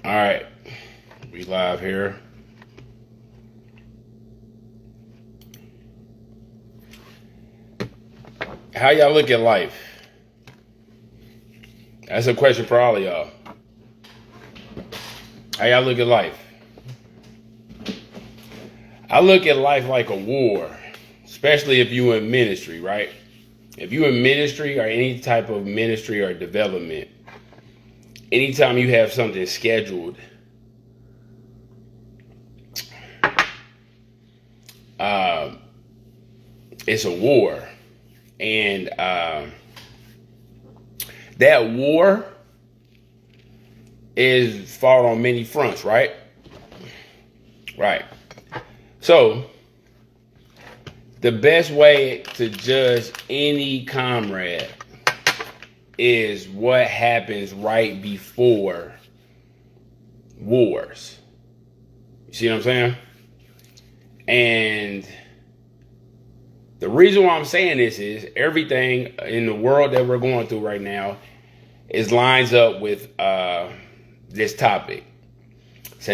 All right, we live here. How y'all look at life? That's a question for all of y'all. How y'all look at life? I look at life like a war, especially if you in ministry, right? If you in ministry or any type of ministry or development, anytime you have something scheduled, it's a war. And that war is fought on many fronts, right? Right. So, the best way to judge any comrade is what happens right before wars. You see what I'm saying? And the reason why I'm saying this is everything in the world that we're going through right now lines up with this topic. It's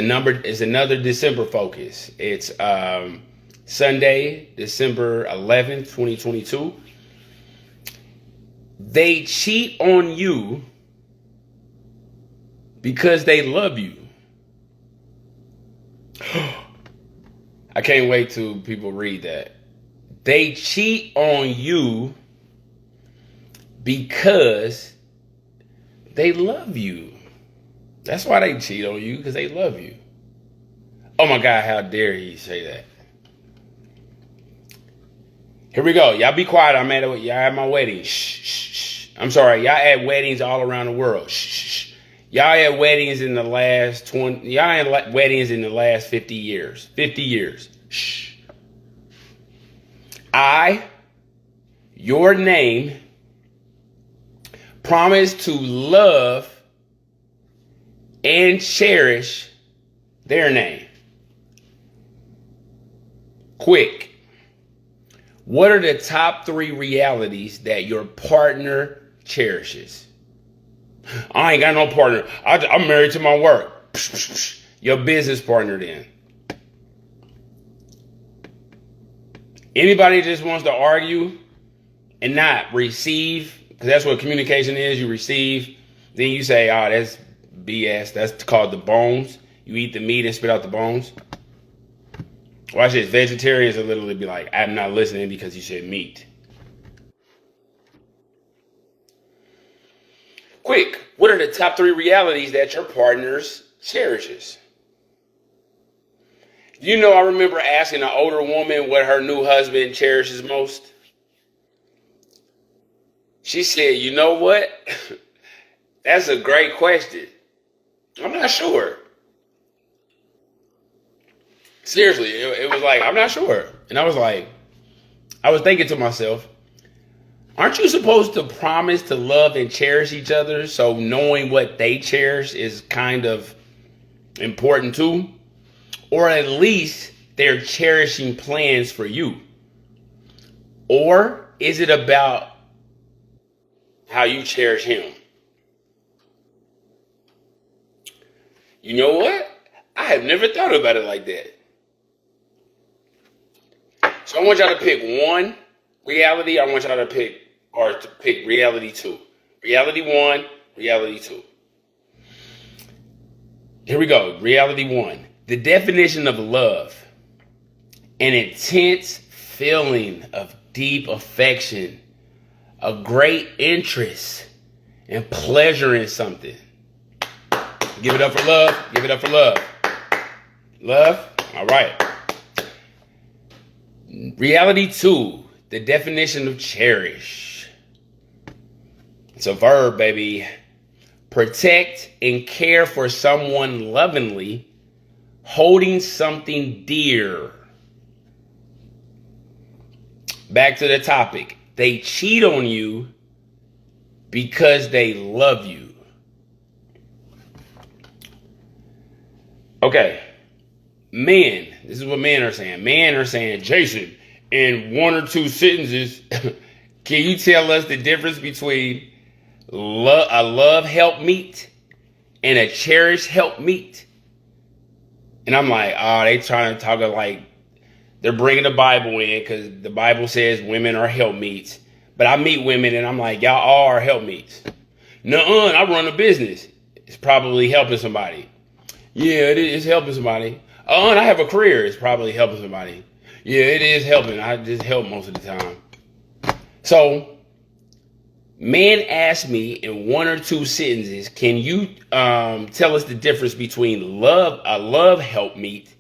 another December focus. It's Sunday, December 11th, 2022. They cheat on you because they love you. I can't wait till people read that. They cheat on you because they love you. That's why they cheat on you, because they love you. Oh my God, how dare he say that? Here we go. Y'all be quiet. Y'all at my wedding. Shh, shh, shh. I'm sorry. Y'all at weddings all around the world. Shh, shh, shh. Y'all at weddings in the last 50 years. 50 years. Shh. I, your name, promise to love and cherish their name. Quick. What are the top 3 realities that your partner cherishes? I ain't got no partner. I'm married to my work. Your business partner then. Anybody just wants to argue and not receive, because that's what communication is. You receive, then you say, oh, that's BS. That's called the bones. You eat the meat and spit out the bones. Watch this. Vegetarians will literally be like, I'm not listening because you said meat. Quick, what are the top 3 realities that your partners cherishes? You know, I remember asking an older woman what her new husband cherishes most. She said, you know what? That's a great question. I'm not sure. Seriously, it was like, I'm not sure. And I was thinking to myself, aren't you supposed to promise to love and cherish each other? So knowing what they cherish is kind of important too. Or at least they're cherishing plans for you. Or is it about how you cherish him? You know what? I have never thought about it like that. So I want y'all to pick one reality. I want y'all to pick reality 2. Reality 1, reality 2. Here we go. Reality 1. The definition of love: an intense feeling of deep affection, a great interest, and pleasure in something. Give it up for love. Give it up for love. Love? All right. Reality 2. The definition of cherish. It's a verb, baby. Protect and care for someone lovingly, holding something dear. Back to the topic. They cheat on you because they love you. Okay. Men, this is what men are saying. Men are saying, Jason, in 1 or 2 sentences, can you tell us the difference between a love help meet and a cherished helpmeet. And I'm like, oh, they trying to talk like they're bringing the Bible in because the Bible says women are helpmeets. But I meet women and I'm like, y'all all are helpmeets. Nuh-uh, I run a business. It's probably helping somebody. Yeah, it is helping somebody. And I have a career. It's probably helping somebody. Yeah, it is helping. I just help most of the time. So, man asked me in one or two sentences, can you tell us the difference between a love helpmeet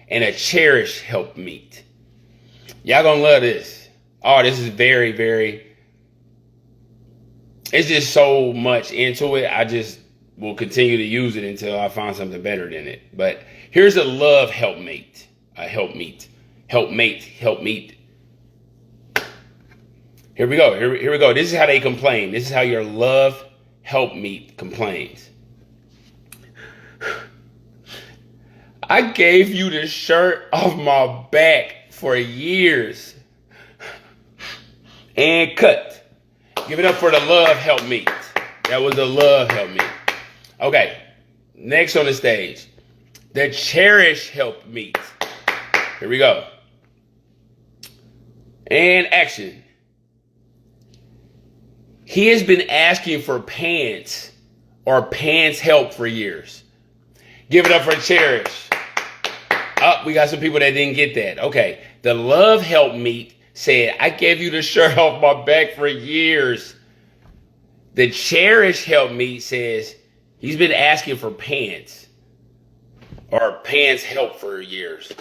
and a cherished helpmeet? Y'all gonna love this. Oh, this is very, very, it's just so much into it. I just will continue to use it until I find something better than it. But here's a love helpmate. Helpmeet. Here we go. Here we go. This is how they complain. This is how your love helpmeet complains. I gave you the shirt off my back for years. And cut. Give it up for the love helpmeet. That was the love helpmeet. Okay. Next on the stage, the cherish helpmeet. Here we go. And action. He has been asking for pants or pants help for years. Give it up for cherish. Oh, we got some people that didn't get that. Okay. The love helpmeet said, I gave you the shirt off my back for years. The cherish helpmeet says, he's been asking for pants or pants help for years.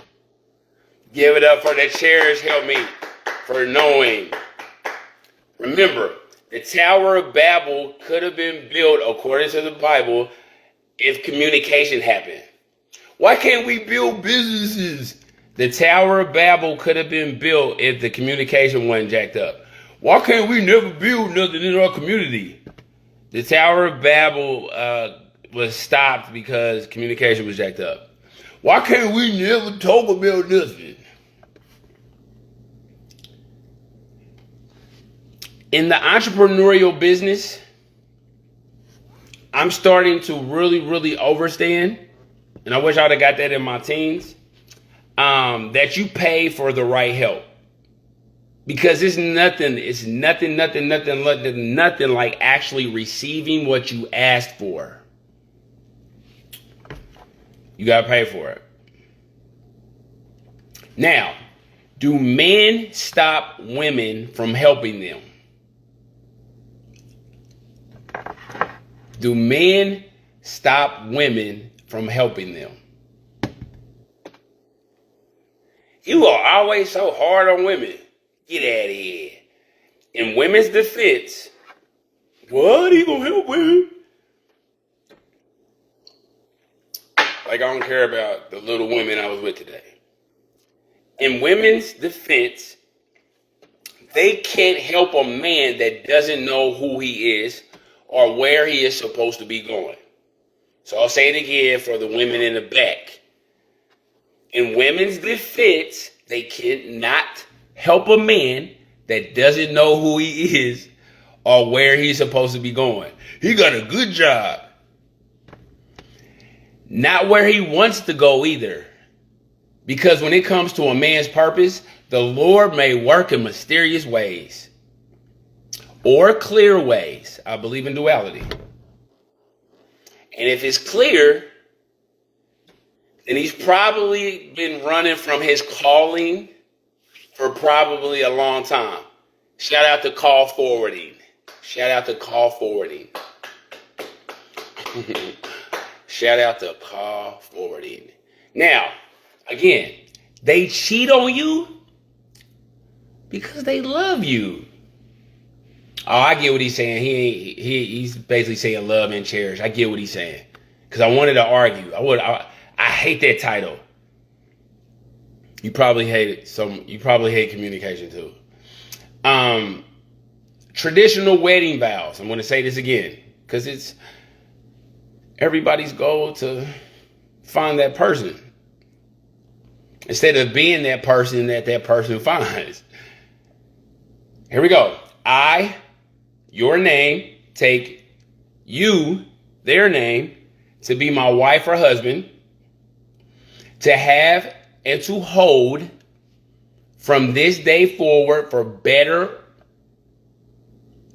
Give it up for the cherish helpmeet for knowing. Remember, the Tower of Babel could have been built, according to the Bible, if communication happened. Why can't we build businesses? The Tower of Babel could have been built if the communication wasn't jacked up. Why can't we never build nothing in our community? The Tower of Babel was stopped because communication was jacked up. Why can't we never talk about nothing? In the entrepreneurial business, I'm starting to really, really understand, and I wish I'd have got that in my teens, that you pay for the right help. Because it's nothing like actually receiving what you asked for. You gotta pay for it. Now, do men stop women from helping them? Do men stop women from helping them? You are always so hard on women. Get out of here. In women's defense, what? He gonna help women? Like I don't care about the little women I was with today. In women's defense, they can't help a man that doesn't know who he is or where he is supposed to be going. So I'll say it again for the women in the back. In women's defense, they cannot help a man that doesn't know who he is or where he's supposed to be going. He got a good job. Not where he wants to go either. Because when it comes to a man's purpose, the Lord may work in mysterious ways or clear ways. I believe in duality. And if it's clear, then he's probably been running from his calling for probably a long time. Shout out to call forwarding. Shout out to call forwarding. Shout out to call forwarding. Now, again, they cheat on you because they love you. Oh, I get what he's saying. He's basically saying love and cherish. I get what he's saying. Because I wanted to argue. I hate that title. You probably hate it. You probably hate communication too. Traditional wedding vows. I'm going to say this again. Because it's everybody's goal to find that person. Instead of being that person that person finds. Here we go. I, your name, take you, their name, to be my wife or husband, to have and to hold from this day forward for better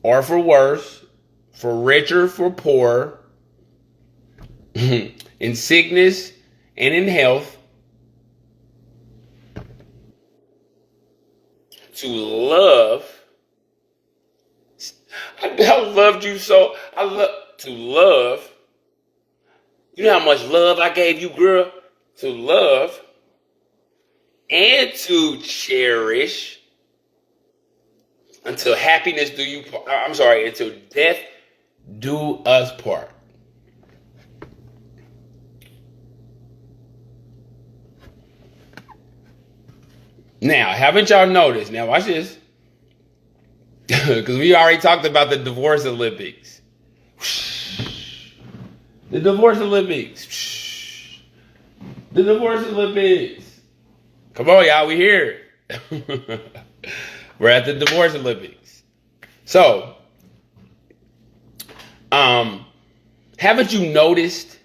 or for worse, for richer, for poorer, in sickness and in health, to love. I loved you so. I love to love. You know how much love I gave you, girl? To love and to cherish until happiness do you. I'm sorry, until death do us part. Now, haven't y'all noticed? Now, watch this. Because we already talked about the divorce Olympics. The divorce Olympics. The divorce Olympics. Come on, y'all, we here. We're at the divorce Olympics. So, haven't you noticed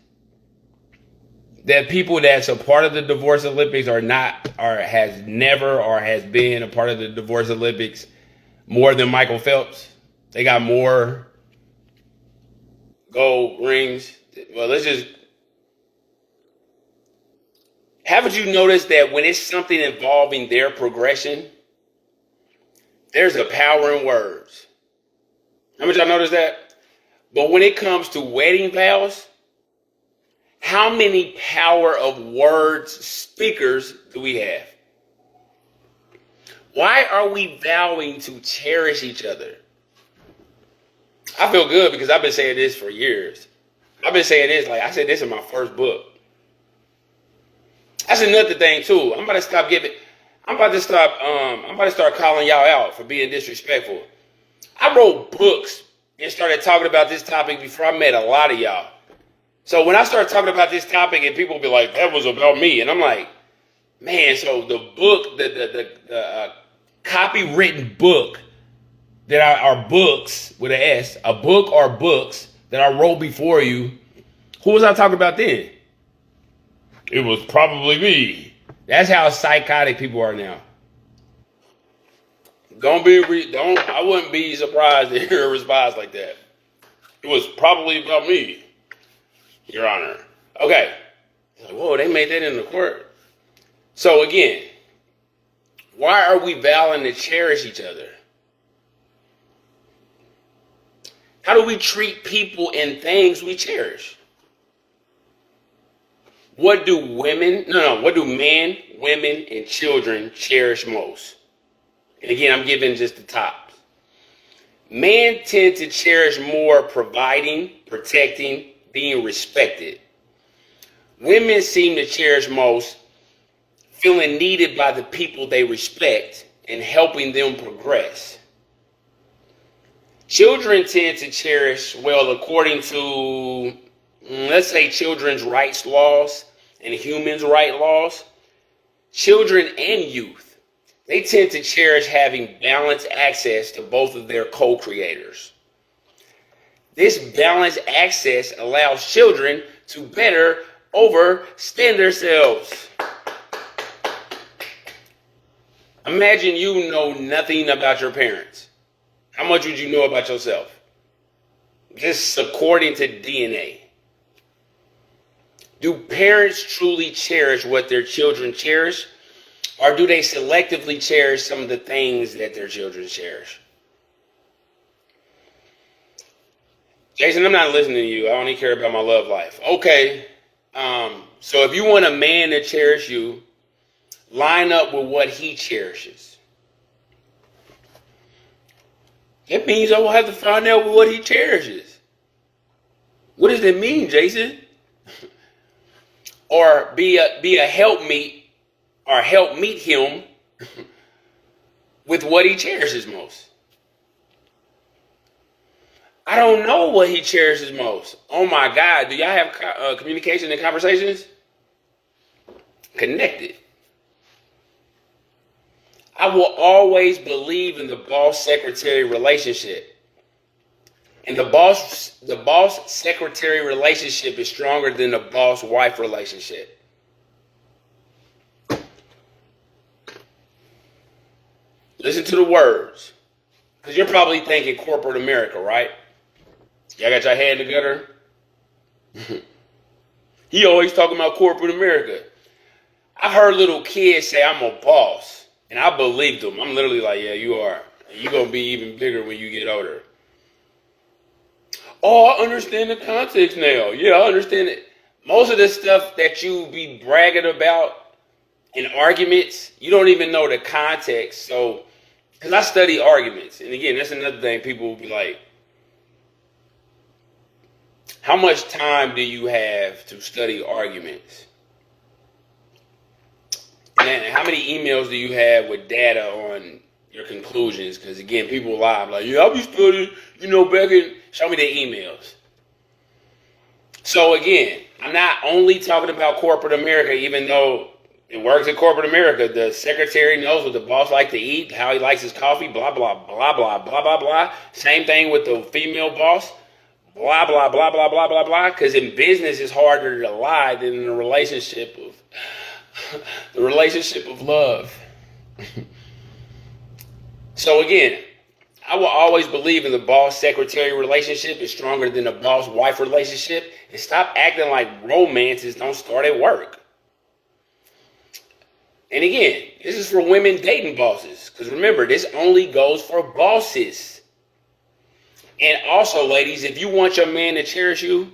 that people that's a part of the divorce Olympics are not, or has never, or has been a part of the divorce Olympics more than Michael Phelps? They got more gold rings. Well, haven't you noticed that when it's something involving their progression, there's a power in words? Haven't y'all noticed that? But when it comes to wedding vows, how many power of words speakers do we have? Why are we vowing to cherish each other? I feel good because I've been saying this for years. I've been saying this, like I said this in my first book. That's another thing too. I'm about to start calling y'all out for being disrespectful. I wrote books and started talking about this topic before I met a lot of y'all. So when I start talking about this topic and people be like, that was about me. And I'm like, man, so the book, the copywritten book that are books with an S, a book or books that I wrote before you, who was I talking about then? It was probably me. That's how psychotic people are now. I wouldn't be surprised to hear a response like that. It was probably about me, Your Honor. Okay. Like, whoa, they made that in the court. So again, why are we vowing to cherish each other? How do we treat people and things we cherish? What do men, women, and children cherish most? And again, I'm giving just the tops. Men tend to cherish more providing, protecting, being respected. Women seem to cherish most feeling needed by the people they respect and helping them progress. Children tend to cherish, well, according to, let's say, children's rights laws and humans' rights laws, children and youth, they tend to cherish having balanced access to both of their co-creators. This balanced access allows children to better overstand themselves. Imagine you know nothing about your parents. How much would you know about yourself? Just according to DNA. Do parents truly cherish what their children cherish? Or do they selectively cherish some of the things that their children cherish? Jason, I'm not listening to you. I only care about my love life. Okay. So if you want a man to cherish you, line up with what he cherishes. That means I will have to find out what he cherishes. What does that mean, Jason? Or be a helpmeet, or help meet him with what he cherishes most. I don't know what he cherishes most. Oh my God, do y'all have communication and conversations? Connected. I will always believe in the boss-secretary relationship. And the boss secretary relationship is stronger than the boss wife relationship. Listen to the words. Because you're probably thinking corporate America, right? Y'all got your head in the gutter? He always talking about corporate America. I've heard little kids say, I'm a boss. And I believed them. I'm literally like, yeah, you are. You're going to be even bigger when you get older. Oh, I understand the context now. Yeah, I understand it. Most of the stuff that you be bragging about in arguments, you don't even know the context. So, because I study arguments. And again, that's another thing. People will be like, how much time do you have to study arguments? And how many emails do you have with data on your conclusions? Because again, people lie. I'm like, yeah, I'll be studying, back in, show me the emails. So again, I'm not only talking about corporate America, even though it works in corporate America. The secretary knows what the boss likes to eat, how he likes his coffee, blah, blah, blah, blah, blah, blah, blah. Same thing with the female boss, blah, blah, blah, blah, blah, blah, blah. Because in business, it's harder to lie than in a relationship of love. So again, I will always believe in the boss-secretary relationship is stronger than the boss-wife relationship. And stop acting like romances don't start at work. And again, this is for women dating bosses. Because remember, this only goes for bosses. And also, ladies, if you want your man to cherish you,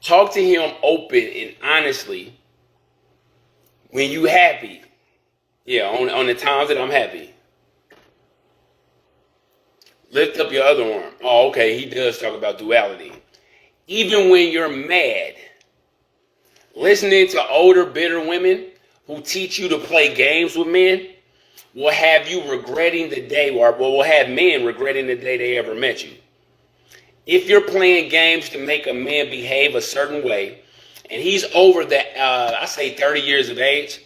talk to him open and honestly when you happy. Yeah, on the times that I'm happy. Lift up your other arm. Oh, okay, he does talk about duality. Even when you're mad, listening to older, bitter women who teach you to play games with men will have you regretting the day, or will have men regretting the day they ever met you. If you're playing games to make a man behave a certain way, and he's over the, I say 30 years of age,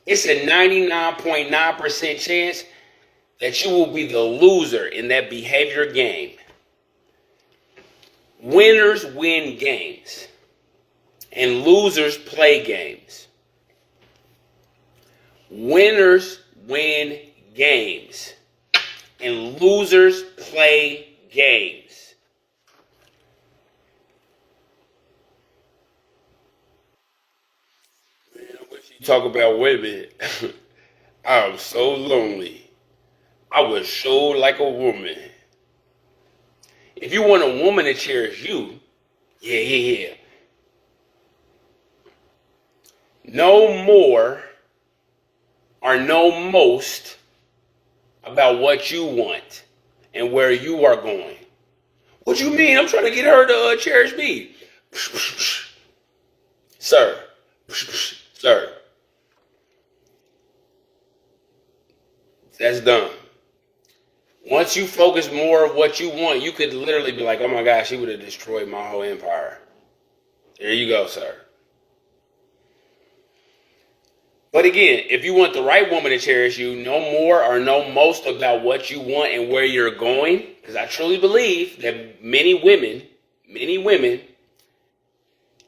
it's a 99.9% chance that you will be the loser in that behavior game. Winners win games, and losers play games. Winners win games, and losers play games. Man, when you talk about women, I'm so lonely. I was so like a woman. If you want a woman to cherish you, yeah. No more or no most about what you want and where you are going. What you mean? I'm trying to get her to cherish me. Sir. Sir. That's dumb. Once you focus more of what you want, you could literally be like, oh my gosh, she would have destroyed my whole empire. There you go, sir. But again, if you want the right woman to cherish you, know more or know most about what you want and where you're going. Because I truly believe that many women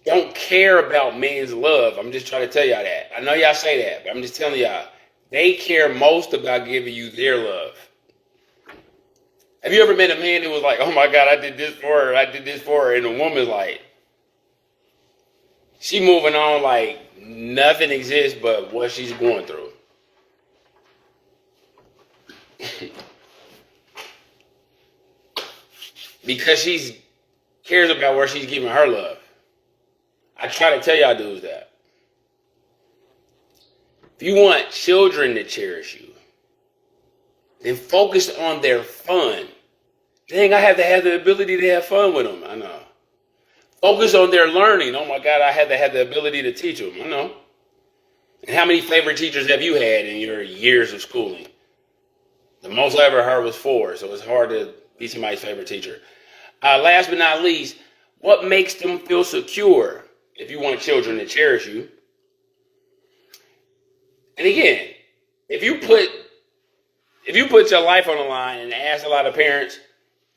don't care about men's love. I'm just trying to tell y'all that. I know y'all say that, but I'm just telling y'all, they care most about giving you their love. Have you ever met a man that was like, oh my God, I did this for her, and the woman's like, she moving on like nothing exists but what she's going through. Because she cares about where she's giving her love. I try to tell y'all dudes that. If you want children to cherish you, then focus on their fun. Dang, I have to have the ability to have fun with them. I know. Focus on their learning. Oh my God, I had to have the ability to teach them. I know. And how many favorite teachers have you had in your years of schooling? The most I ever heard was 4, so it's hard to be somebody's favorite teacher. Last but not least, what makes them feel secure if you want children to cherish you? And again, if you put your life on the line and ask a lot of parents,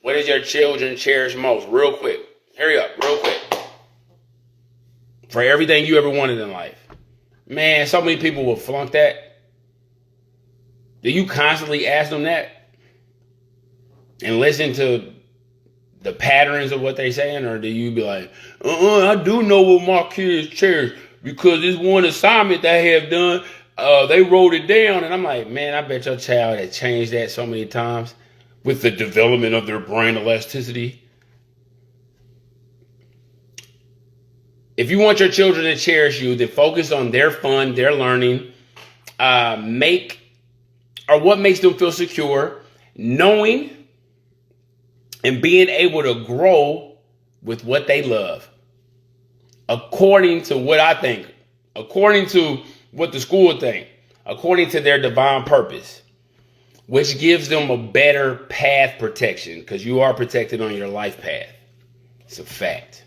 What does your children cherish most? Real quick. Hurry up, real quick. For everything you ever wanted in life. Man, so many people will flunk that. Do you constantly ask them that? And listen to the patterns of what they're saying? Or do you be like, I do know what my kids cherish because this one assignment they have done, they wrote it down. And I'm like, man, I bet your child had changed that so many times with the development of their brain elasticity. If you want your children to cherish you, then focus on their fun, their learning, what makes them feel secure, knowing and being able to grow with what they love. According to what I think, according to what the school think, according to their divine purpose, which gives them a better path protection because you are protected on your life path. It's a fact.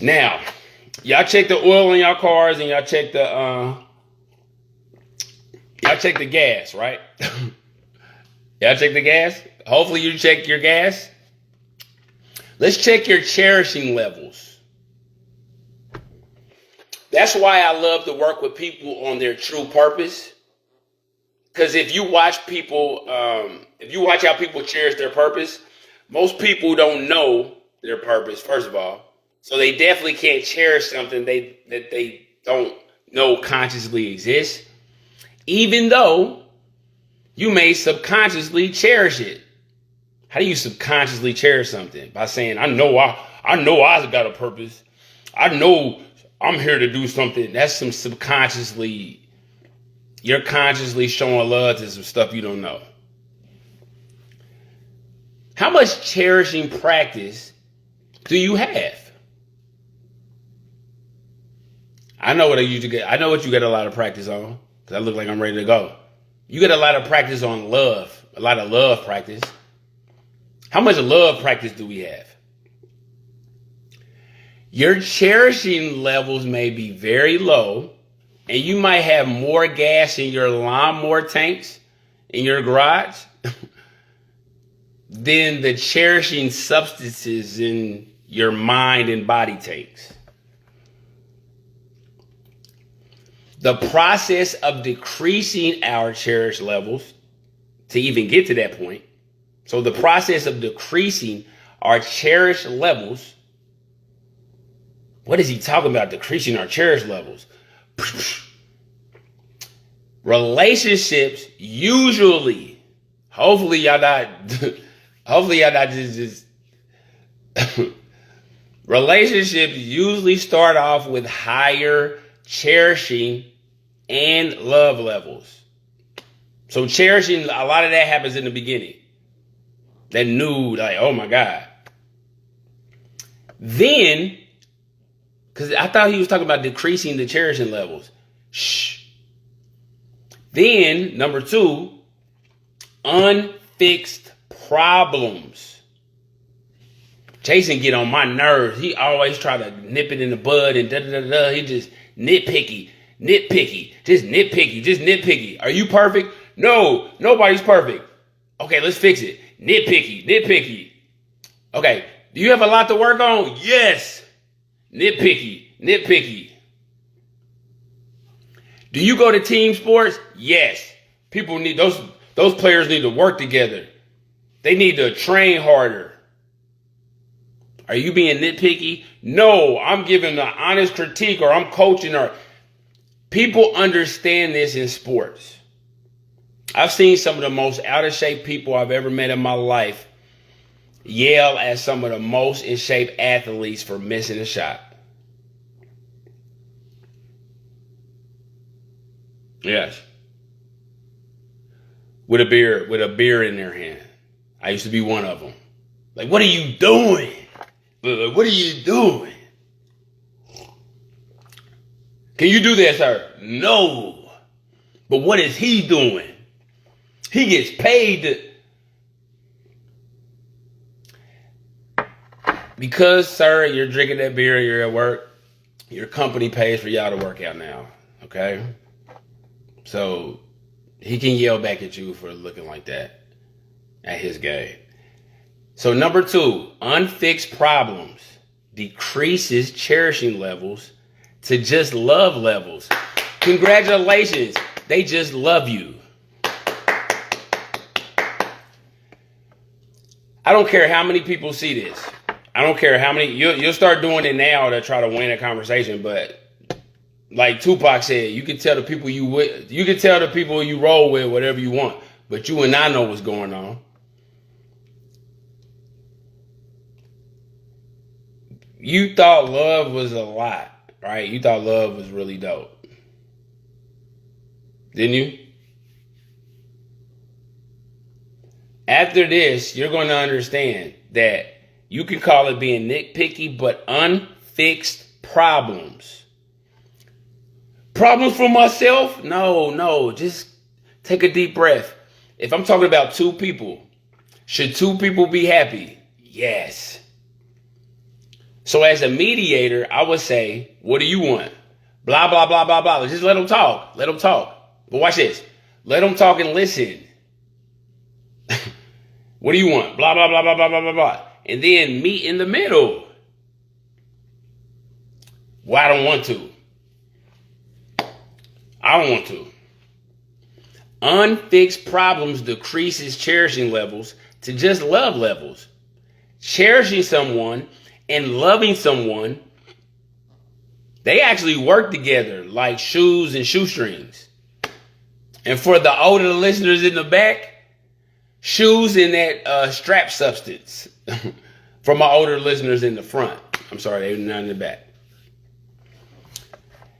Now, y'all check the oil in y'all cars and y'all check the gas, right? Y'all check the gas? Hopefully you check your gas. Let's check your cherishing levels. That's why I love to work with people on their true purpose. Because if you watch how people cherish their purpose, most people don't know their purpose, first of all. So they definitely can't cherish something that they don't know consciously exists, even though you may subconsciously cherish it. How do you subconsciously cherish something? By saying, I know I got a purpose. I know I'm here to do something. That's some subconsciously, you're consciously showing love to some stuff you don't know. How much cherishing practice do you have? I know what you get a lot of practice on, because I look like I'm ready to go. You get a lot of practice on love, a lot of love practice. How much love practice do we have? Your cherishing levels may be very low, and you might have more gas in your lawnmower tanks in your garage than the cherishing substances in your mind and body tanks. The process of decreasing our cherish levels to even get to that point. So the process of decreasing our cherish levels. What is he talking about? Decreasing our cherish levels. Relationships usually, hopefully y'all not just relationships usually start off with higher cherishing and love levels. So cherishing, a lot of that happens in the beginning. That new, like, oh my God. Then, because I thought he was talking about decreasing the cherishing levels. Shh. Then, number 2, unfixed problems. Jason get on my nerves. He always try to nip it in the bud and da-da-da-da. He just nitpicky, just nitpicky. Are you perfect? No, nobody's perfect. Okay, let's fix it. Nitpicky. Okay, do you have a lot to work on? Yes. Nitpicky. Do you go to team sports? Yes. People need those players need to work together. They need to train harder. Are you being nitpicky? No, I'm giving an honest critique, or I'm coaching, or people understand this in sports. I've seen some of the most out of shape people I've ever met in my life yell at some of the most in shape athletes for missing a shot. Yes. With a beer in their hand. I used to be one of them. Like, what are you doing? What are you doing? Can you do that, sir? No. But what is he doing? He gets paid because, sir, you're drinking that beer, you're at work, your company pays for y'all to work out now, okay? So he can yell back at you for looking like that. at his game. So number 2, unfixed problems decreases cherishing levels to just love levels. Congratulations. They just love you. I don't care how many people see this. I don't care how many. You'll start doing it now to try to win a conversation. But like Tupac said, you can tell the people you can tell the people you roll with whatever you want. But you and I know what's going on. You thought love was a lot, right? You thought love was really dope. Didn't you? After this, you're going to understand that you can call it being nitpicky, but unfixed problems. Problems for myself? No. Just take a deep breath. If I'm talking about 2 people, should 2 people be happy? Yes. So as a mediator, I would say, what do you want? Blah, blah, blah, blah, blah. Just let them talk. Let them talk. But watch this. Let them talk and listen. What do you want? Blah, blah, blah, blah, blah, blah, blah, blah. And then meet in the middle. Well, I don't want to. I don't want to. Unfixed problems decreases cherishing levels to just love levels. Cherishing someone and loving someone, they actually work together like shoes and shoestrings. And for the older listeners in the back, shoes in that strap substance. For my older listeners in the front. I'm sorry, they're not in the back.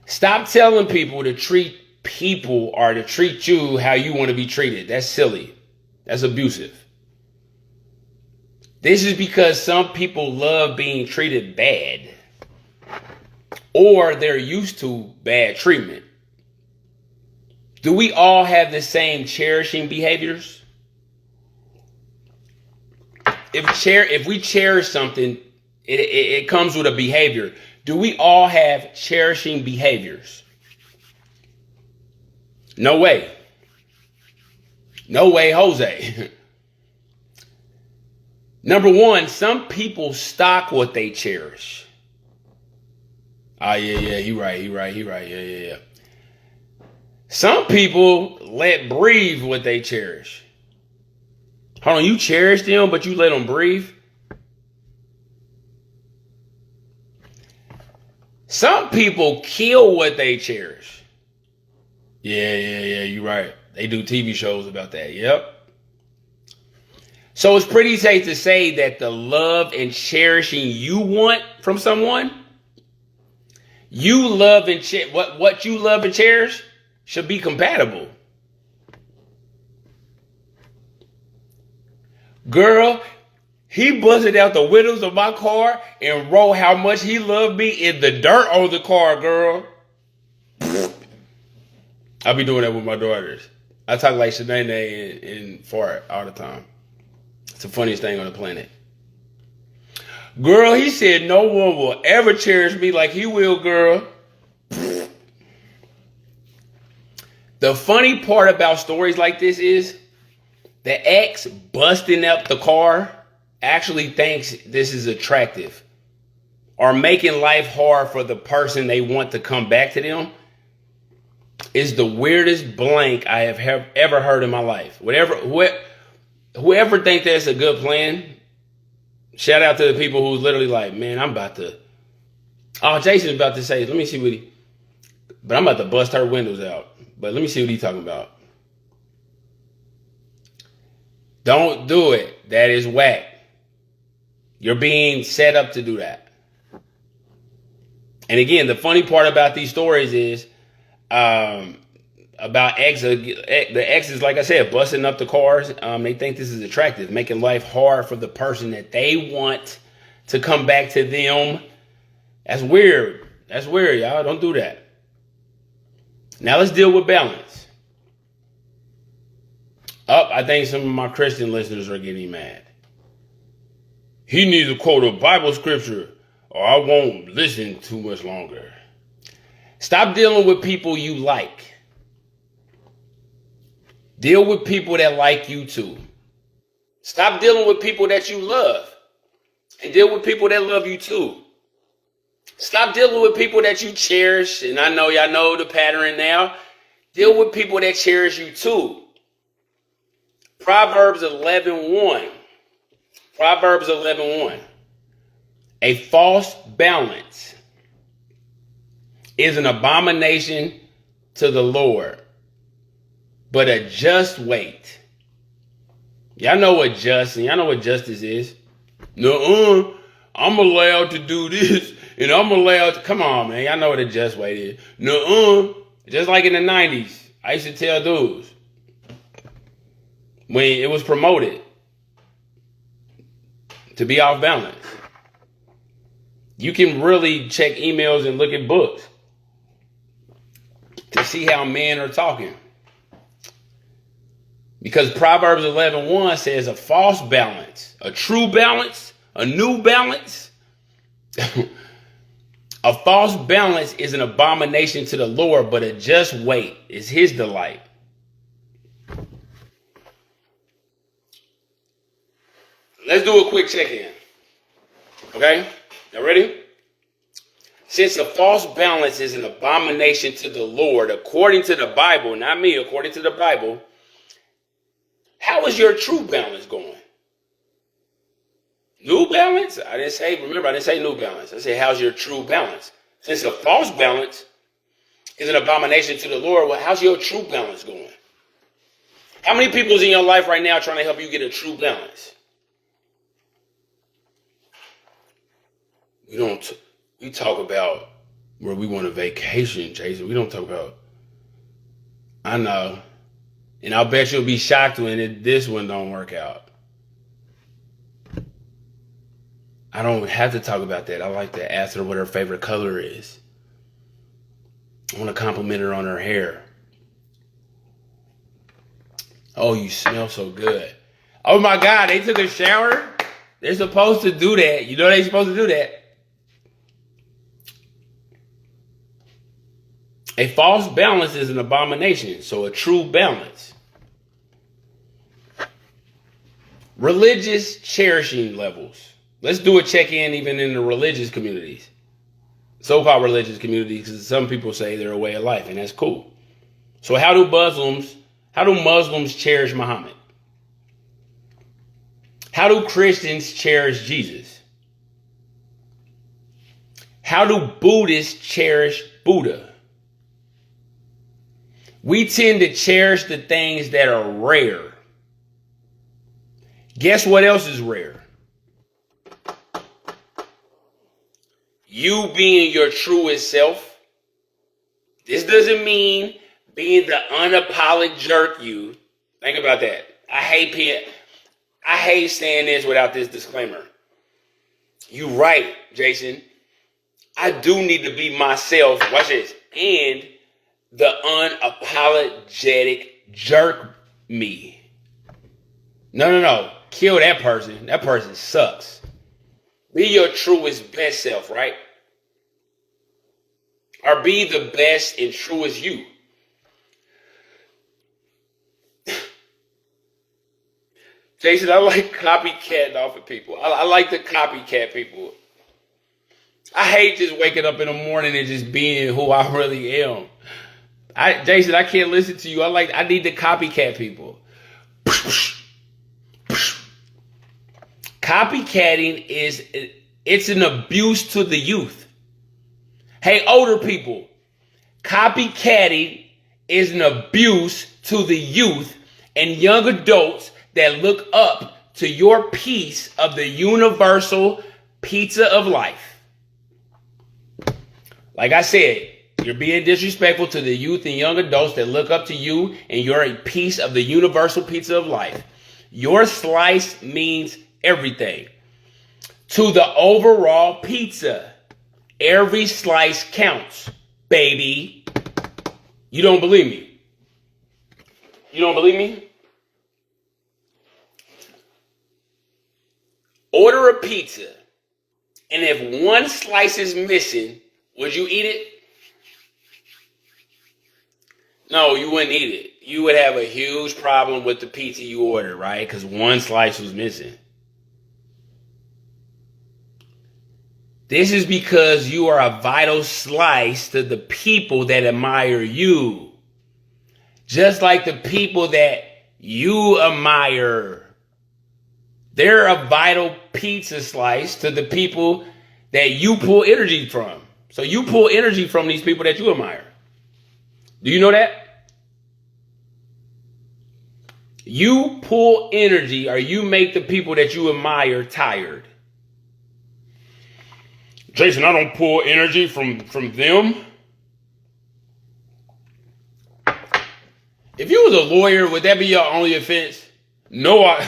Stop telling people to treat people or to treat you how you want to be treated. That's silly. That's abusive. This is because some people love being treated bad. Or they're used to bad treatment. Do we all have the same cherishing behaviors? If we cherish something, it comes with a behavior. Do we all have cherishing behaviors? No way. No way, Jose. Number 1, some people stock what they cherish. Yeah, he right. Yeah. Some people let breathe what they cherish. Hold on, you cherish them, but you let them breathe? Some people kill what they cherish. Yeah, you're right. They do TV shows about that. Yep. So it's pretty safe to say that the love and cherishing you want from someone, you love and what you love and cherish should be compatible. Girl, he busted out the windows of my car and wrote how much he loved me in the dirt on the car, girl. I be doing that with my daughters. I talk like Shanae and fart all the time. It's the funniest thing on the planet. Girl, he said no one will ever cherish me like he will, girl. The funny part about stories like this is the ex busting up the car actually thinks this is attractive or making life hard for the person they want to come back to them is the weirdest blank I have ever heard in my life. Whoever think that's a good plan, shout out to the people who's literally like, man, Jason's about to say, let me see but I'm about to bust her windows out. But let me see what he's talking about. Don't do it. That is whack. You're being set up to do that. And again, the funny part about these stories is about the exes, like I said, busting up the cars. They think this is attractive, making life hard for the person that they want to come back to them. That's weird. That's weird, y'all. Don't do that. Now let's deal with balance. I think some of my Christian listeners are getting mad. He needs to quote a Bible scripture or I won't listen too much longer. Stop dealing with people you like. Deal with people that like you too. Stop dealing with people that you love and deal with people that love you too. Stop dealing with people that you cherish. And I know y'all know the pattern now. Deal with people that cherish you too. Proverbs 11:1. Proverbs 11:1. A false balance is an abomination to the Lord, but a just weight. Y'all know what just and y'all know what justice is. No, I'm allowed to do this and I'm allowed to. Come on, man. Y'all know what a just weight is. No, just like in the 90s, I used to tell dudes when it was promoted to be off balance. You can really check emails and look at books to see how men are talking. Because Proverbs 11:1 says a false balance, a true balance, a new balance. A false balance is an abomination to the Lord, but a just weight is his delight. Let's do a quick check-in. Okay? Y'all ready? Since a false balance is an abomination to the Lord, according to the Bible, not me, according to the Bible, how is your true balance going? New balance? I didn't say new balance. I said, how's your true balance? Since a false balance is an abomination to the Lord, well, how's your true balance going? How many people's in your life right now trying to help you get a true balance? We talk about where we want a vacation, Jason. We don't talk about, I know. And I'll bet you'll be shocked when this one don't work out. I don't have to talk about that. I like to ask her what her favorite color is. I want to compliment her on her hair. Oh, you smell so good. Oh my God, they took a shower? They're supposed to do that. You know they're supposed to do that. A false balance is an abomination, so a true balance. Religious cherishing levels. Let's do a check-in even in the religious communities. So-called religious communities, because some people say they're a way of life, and that's cool. So how do Muslims cherish Muhammad? How do Christians cherish Jesus? How do Buddhists cherish Buddha? We tend to cherish the things that are rare. Guess what else is rare? You being your truest self. This doesn't mean being the unapologetic jerk you. Think about that. I hate saying this without this disclaimer. You right, Jason. I do need to be myself. Watch this. And the unapologetic jerk me. No. Kill that person. That person sucks. Be your truest best self, right? Or be the best and truest you. Jason, I like copycatting off of people. I like to copycat people. I hate just waking up in the morning and just being who I really am. Jason, I can't listen to you. I need to copycat people. Copycatting it's an abuse to the youth. Hey, older people, copycatting is an abuse to the youth and young adults that look up to your piece of the universal pizza of life. Like I said, you're being disrespectful to the youth and young adults that look up to you, and you're a piece of the universal pizza of life. Your slice means everything to the overall pizza. Every slice counts, baby. You don't believe me? You don't believe me? Order a pizza, and if one slice is missing, would you eat it? No, you wouldn't eat it. You would have a huge problem with the pizza you ordered, right? Because one slice was missing. This is because you are a vital slice to the people that admire you. Just like the people that you admire. They're a vital pizza slice to the people that you pull energy from. So you pull energy from these people that you admire. Do you know that? You pull energy, or you make the people that you admire tired. Jason, I don't pull energy from them. If you was a lawyer, would that be your only offense? No,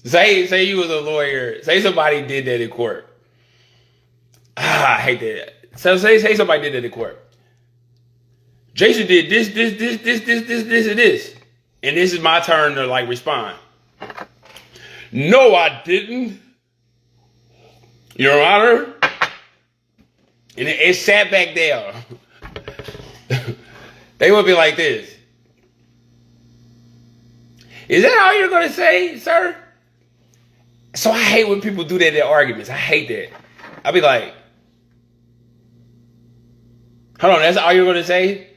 say you was a lawyer. Say somebody did that in court. I hate that. So say somebody did that in court. Jason did this, and this. And this is my turn to like respond. No, I didn't. Your Honor. And it sat back down. They would be like this. Is that all you're going to say, sir? So I hate when people do that in arguments. I hate that. I'll be like, hold on, that's all you're going to say?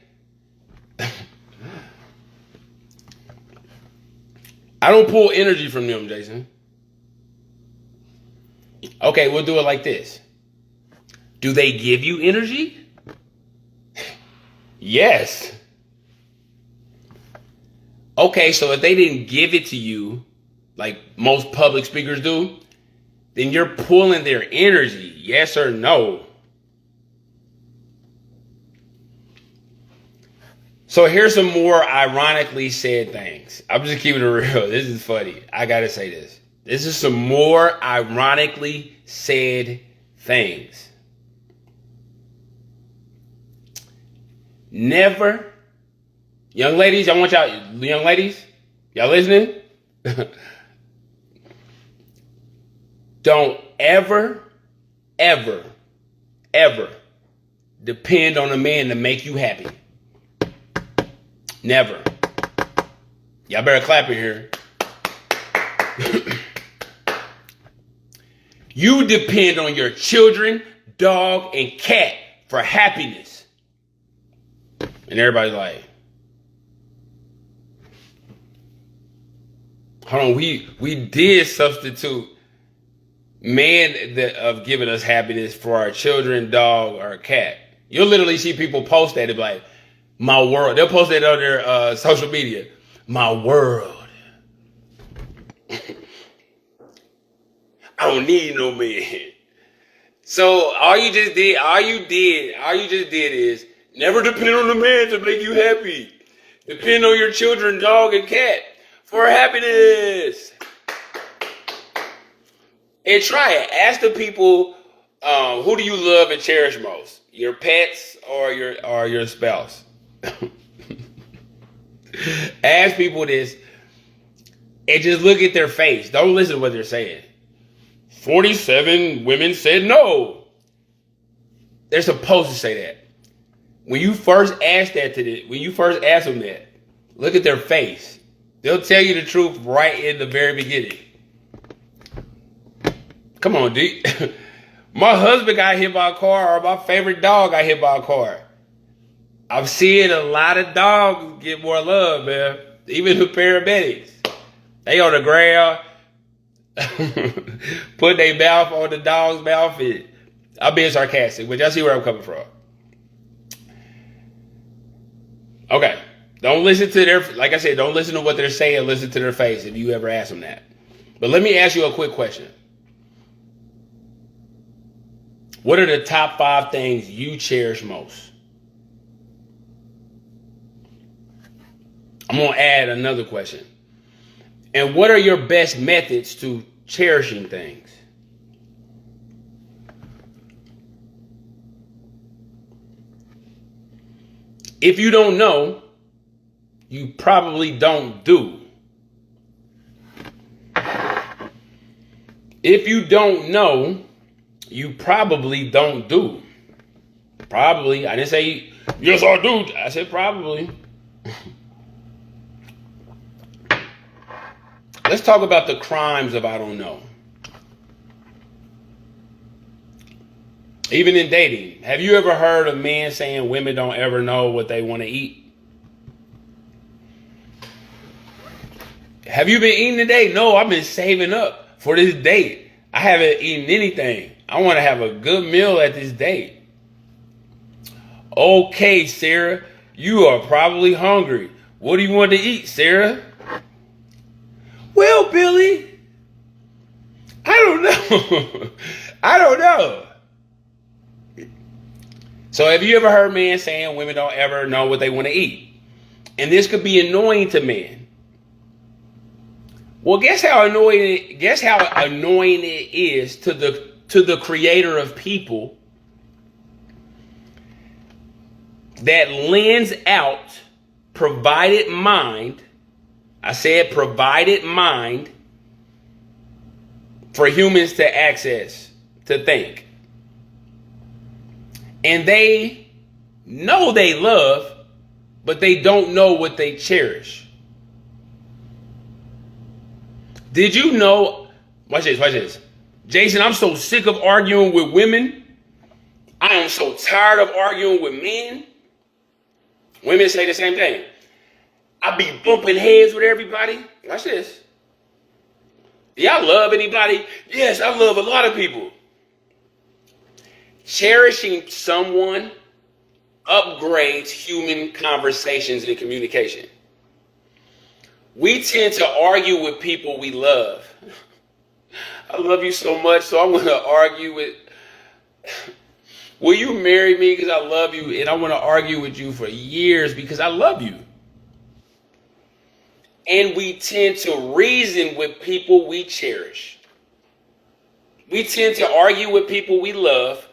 I don't pull energy from them, Jason. Okay, we'll do it like this. Do they give you energy? Yes. Okay, so if they didn't give it to you, like most public speakers do, then you're pulling their energy. Yes or no? So here's some more ironically said things. I'm just keeping it real. This is funny. I gotta say this. This is some more ironically said things. Never, young ladies, I want y'all, young ladies, y'all listening? Don't ever depend on a man to make you happy. Never. Y'all better clap in here. You depend on your children, dog, and cat for happiness. And everybody's like, hold on, we did substitute man of giving us happiness for our children, dog, or cat. You'll literally see people post that and be like, my world. They'll post that on their social media. My world. I don't need no man. So all you just did is never depend on the man to make you happy. Depend on your children, dog, and cat for happiness. And try it. Ask the people, who do you love and cherish most? Your pets or your spouse? Ask people this and just look at their face. Don't listen to what they're saying. 47 women said no. They're supposed to say that. When you first ask them that, look at their face. They'll tell you the truth right in the very beginning. Come on, dude. My husband got hit by a car, or my favorite dog got hit by a car. I'm seeing a lot of dogs get more love, man. Even the paramedics. They on the ground, put their mouth on the dog's mouth. I'm being sarcastic, but y'all see where I'm coming from. Okay. Don't listen to like I said, don't listen to what they're saying. Listen to their face if you ever ask them that. But let me ask you a quick question. What are the top 5 things you cherish most? I'm going to add another question. And what are your best methods to cherishing things? If you don't know, you probably don't do. If you don't know, you probably don't do. Probably. I didn't say Yes, I do. I said probably. Let's talk about the crimes of I don't know. Even in dating, have you ever heard of men saying women don't ever know what they want to eat? Have you been eating today? No, I've been saving up for this date. I haven't eaten anything. I want to have a good meal at this date. Okay, Sarah, you are probably hungry. What do you want to eat, Sarah? Well, Billy, I don't know. I don't know. So have you ever heard men saying women don't ever know what they want to eat? And this could be annoying to men. Well, guess how annoying it is to the creator of people that lends out provided mind. I said provided mind for humans to access, to think. And they know they love, but they don't know what they cherish. Did you know? Watch this, watch this. Jason, I'm so sick of arguing with women. I am so tired of arguing with men. Women say the same thing. I be bumping heads with everybody. Watch this. Do y'all love anybody? Yes, I love a lot of people. Cherishing someone upgrades human conversations and communication. We tend to argue with people we love. I love you so much, so I'm going to argue with... Will you marry me because I love you? And I want to argue with you for years because I love you. And we tend to reason with people we cherish. We tend to argue with people we love.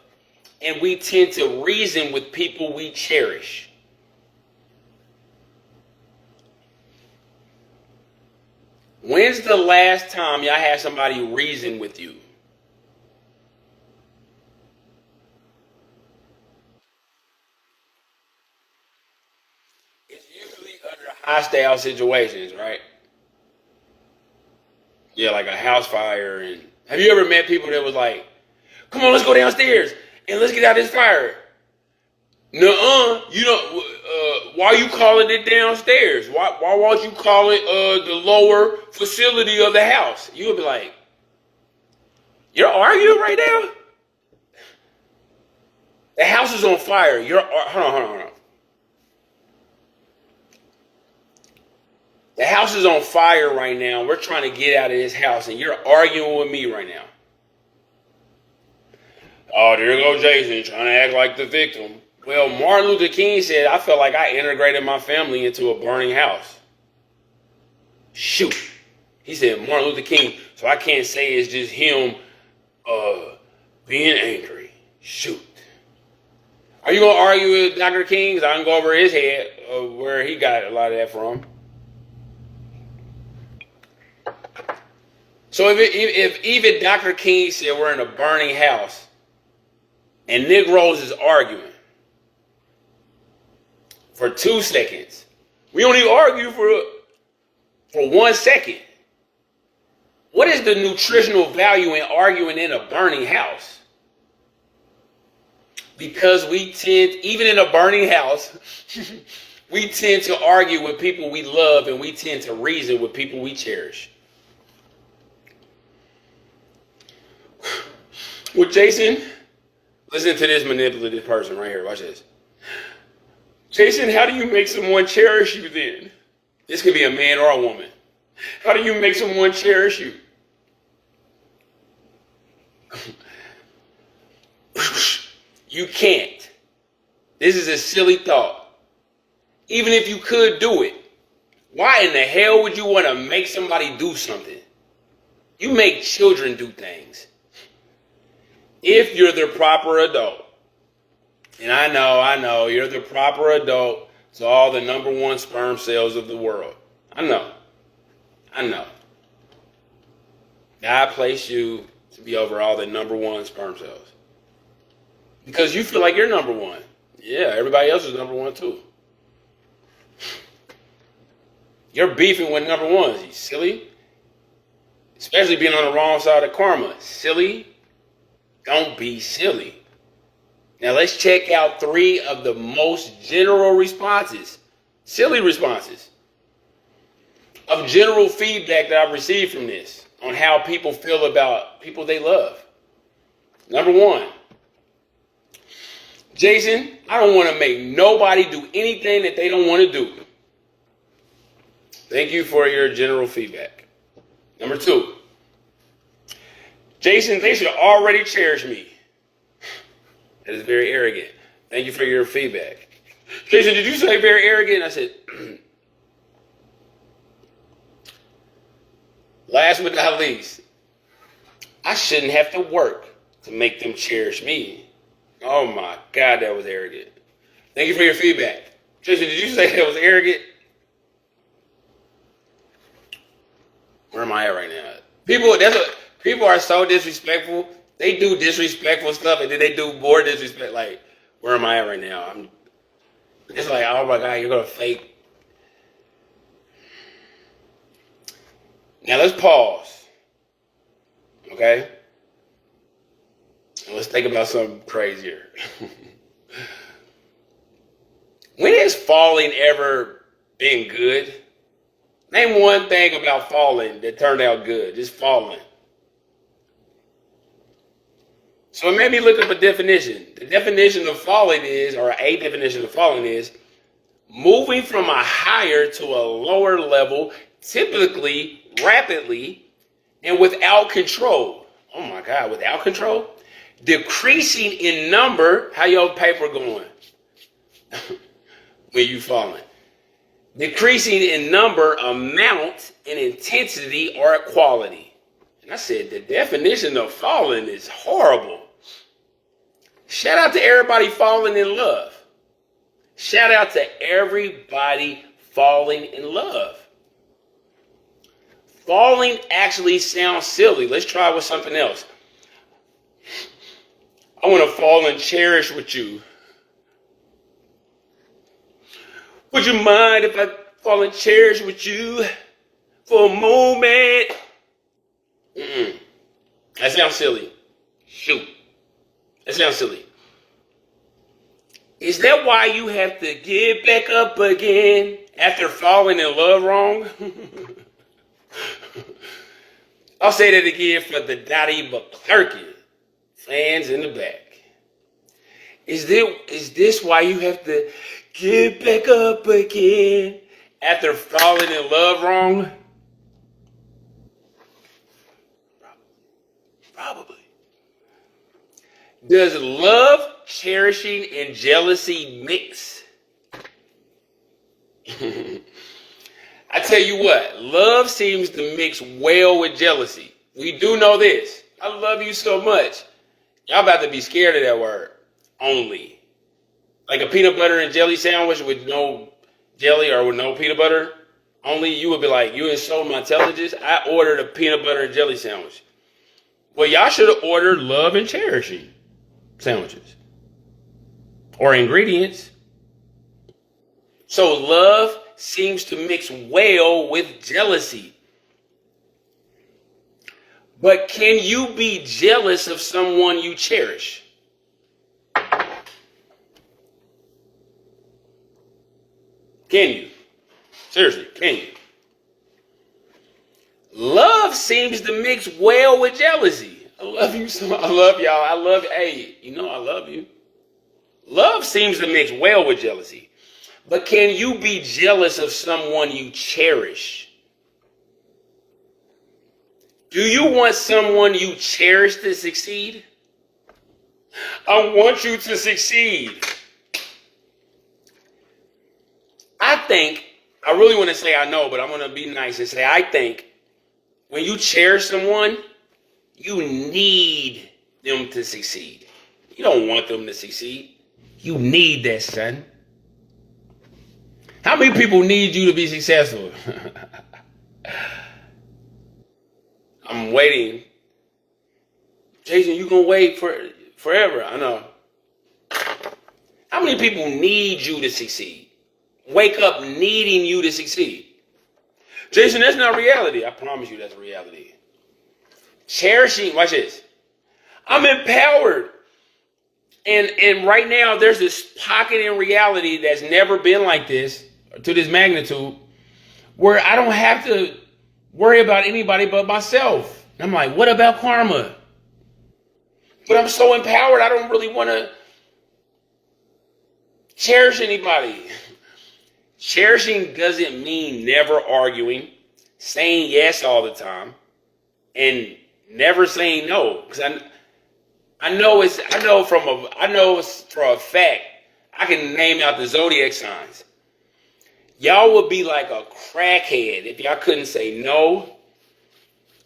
And we tend to reason with people we cherish. When's the last time y'all had somebody reason with you? It's usually under hostile situations, right? Yeah, like a house fire. And have you ever met people that was like, come on, let's go downstairs and let's get out of this fire? Nuh-uh, you don't. Why are you calling it downstairs? Why won't you call it the lower facility of the house? You would be like, you're arguing right now? The house is on fire. Hold on. The house is on fire right now. We're trying to get out of this house, and you're arguing with me right now. Oh, there goes Jason trying to act like the victim. Well, Martin Luther King said, I felt like I integrated my family into a burning house. Shoot. He said, Martin Luther King, so I can't say it's just him being angry. Shoot. Are you going to argue with Dr. King? Because I can go over his head where he got a lot of that from. So if even Dr. King said we're in a burning house and Negroes is arguing for 2 seconds, we only argue for 1 second. What is the nutritional value in arguing in a burning house? Because we tend, even in a burning house, we tend to argue with people we love and we tend to reason with people we cherish. Well, Jason, listen to this manipulative person right here. Watch this. Jason, how do you make someone cherish you then? This could be a man or a woman. How do you make someone cherish you? You can't. This is a silly thought. Even if you could do it, why in the hell would you want to make somebody do something? You make children do things. If you're the proper adult, and I know, you're the proper adult to all the number 1 sperm cells of the world. I know. God placed you to be over all the number 1 sperm cells. Because you feel like you're number 1. Yeah, everybody else is number one too. You're beefing with number ones, you silly. Especially being on the wrong side of karma. Silly. Don't be silly. Now let's check out 3 of the most general responses. Silly responses. Of general feedback that I've received from this on how people feel about people they love. Number 1. Jason, I don't want to make nobody do anything that they don't want to do. Thank you for your general feedback. Number 2. Jason, they should already cherish me. That is very arrogant. Thank you for your feedback. Jason, did you say very arrogant? I said, last but not least, I shouldn't have to work to make them cherish me. Oh my God, that was arrogant. Thank you for your feedback. Jason, did you say that was arrogant? Where am I at right now? People are so disrespectful. They do disrespectful stuff and then they do more disrespect. Like, where am I at right now? It's like, oh my God, you're gonna fake. Now let's pause. Okay? And let's think about something crazier. When has falling ever been good? Name one thing about falling that turned out good. Just falling. So it made me look up a definition. The definition of falling is, or a definition of falling is, moving from a higher to a lower level, typically rapidly and without control. Oh my God, without control? Decreasing in number. How your paper going? When you falling. Decreasing in number, amount, and intensity or quality. And I said, the definition of falling is horrible. Shout out to everybody falling in love. Shout out to everybody falling in love. Falling actually sounds silly. Let's try with something else. I want to fall and cherish with you. Would you mind if I fall and cherish with you for a moment? That sounds silly. Shoot. That sounds silly. Is that why you have to get back up again after falling in love wrong? I'll say that again for the Dottie McClurkin fans in the back. Is this why you have to get back up again after falling in love wrong? Probably. Does love, cherishing, and jealousy mix? I tell you what, love seems to mix well with jealousy. We do know this. I love you so much. Y'all about to be scared of that word. Only. Like a peanut butter and jelly sandwich with no jelly or with no peanut butter. Only you would be like, you insult my intelligence. I ordered a peanut butter and jelly sandwich. Well, y'all should have ordered love and cherishing sandwiches. Or ingredients. So love seems to mix well with jealousy. But can you be jealous of someone you cherish? Can you? Seriously, can you? Love seems to mix well with jealousy. I love you so much. I love y'all. I love you. Hey, you know I love you. Love seems to mix well with jealousy. But can you be jealous of someone you cherish? Do you want someone you cherish to succeed? I want you to succeed. I really want to say I know, but I'm going to be nice and say I think when you cherish someone, you need them to succeed. You don't want them to succeed. You need that, son. How many people need you to be successful? I'm waiting. Jason, you gonna wait forever. I know. How many people need you to succeed? Wake up needing you to succeed. Jason, that's not reality. I promise you that's reality. Cherishing, watch this. I'm empowered. And right now there's this pocket in reality that's never been like this, to this magnitude, where I don't have to worry about anybody but myself. And I'm like, what about karma? But I'm so empowered, I don't really want to cherish anybody. Cherishing doesn't mean never arguing, saying yes all the time, and never saying no. Because I know for a fact, I can name out the zodiac signs. Y'all would be like a crackhead if y'all couldn't say no,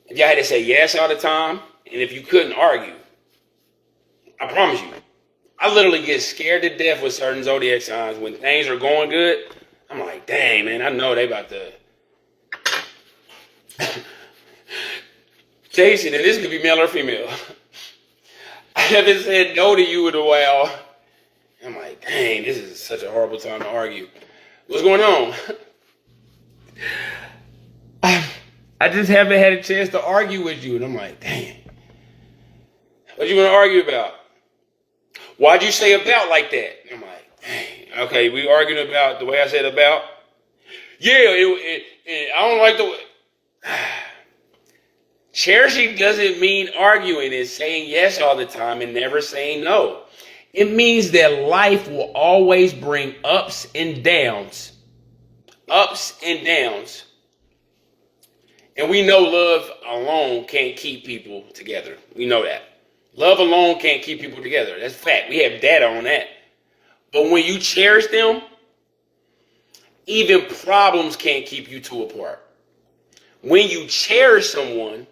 if y'all had to say yes all the time, and if you couldn't argue. I promise you. I literally get scared to death with certain zodiac signs. When things are going good, I'm like, dang, man, I know they about to. Jason, and this could be male or female. I haven't said no to you in a while. I'm like, dang, this is such a horrible time to argue. What's going on? I just haven't had a chance to argue with you. And I'm like, dang. What you want to argue about? Why'd you say about like that? And I'm like, dang. Okay, we arguing about the way I said about? Yeah, I don't like the way. Cherishing doesn't mean arguing. It's saying yes all the time and never saying no. It means that life will always bring ups and downs. Ups and downs. And we know love alone can't keep people together. We know that. Love alone can't keep people together. That's fact. We have data on that. But when you cherish them, even problems can't keep you two apart. When you cherish someone,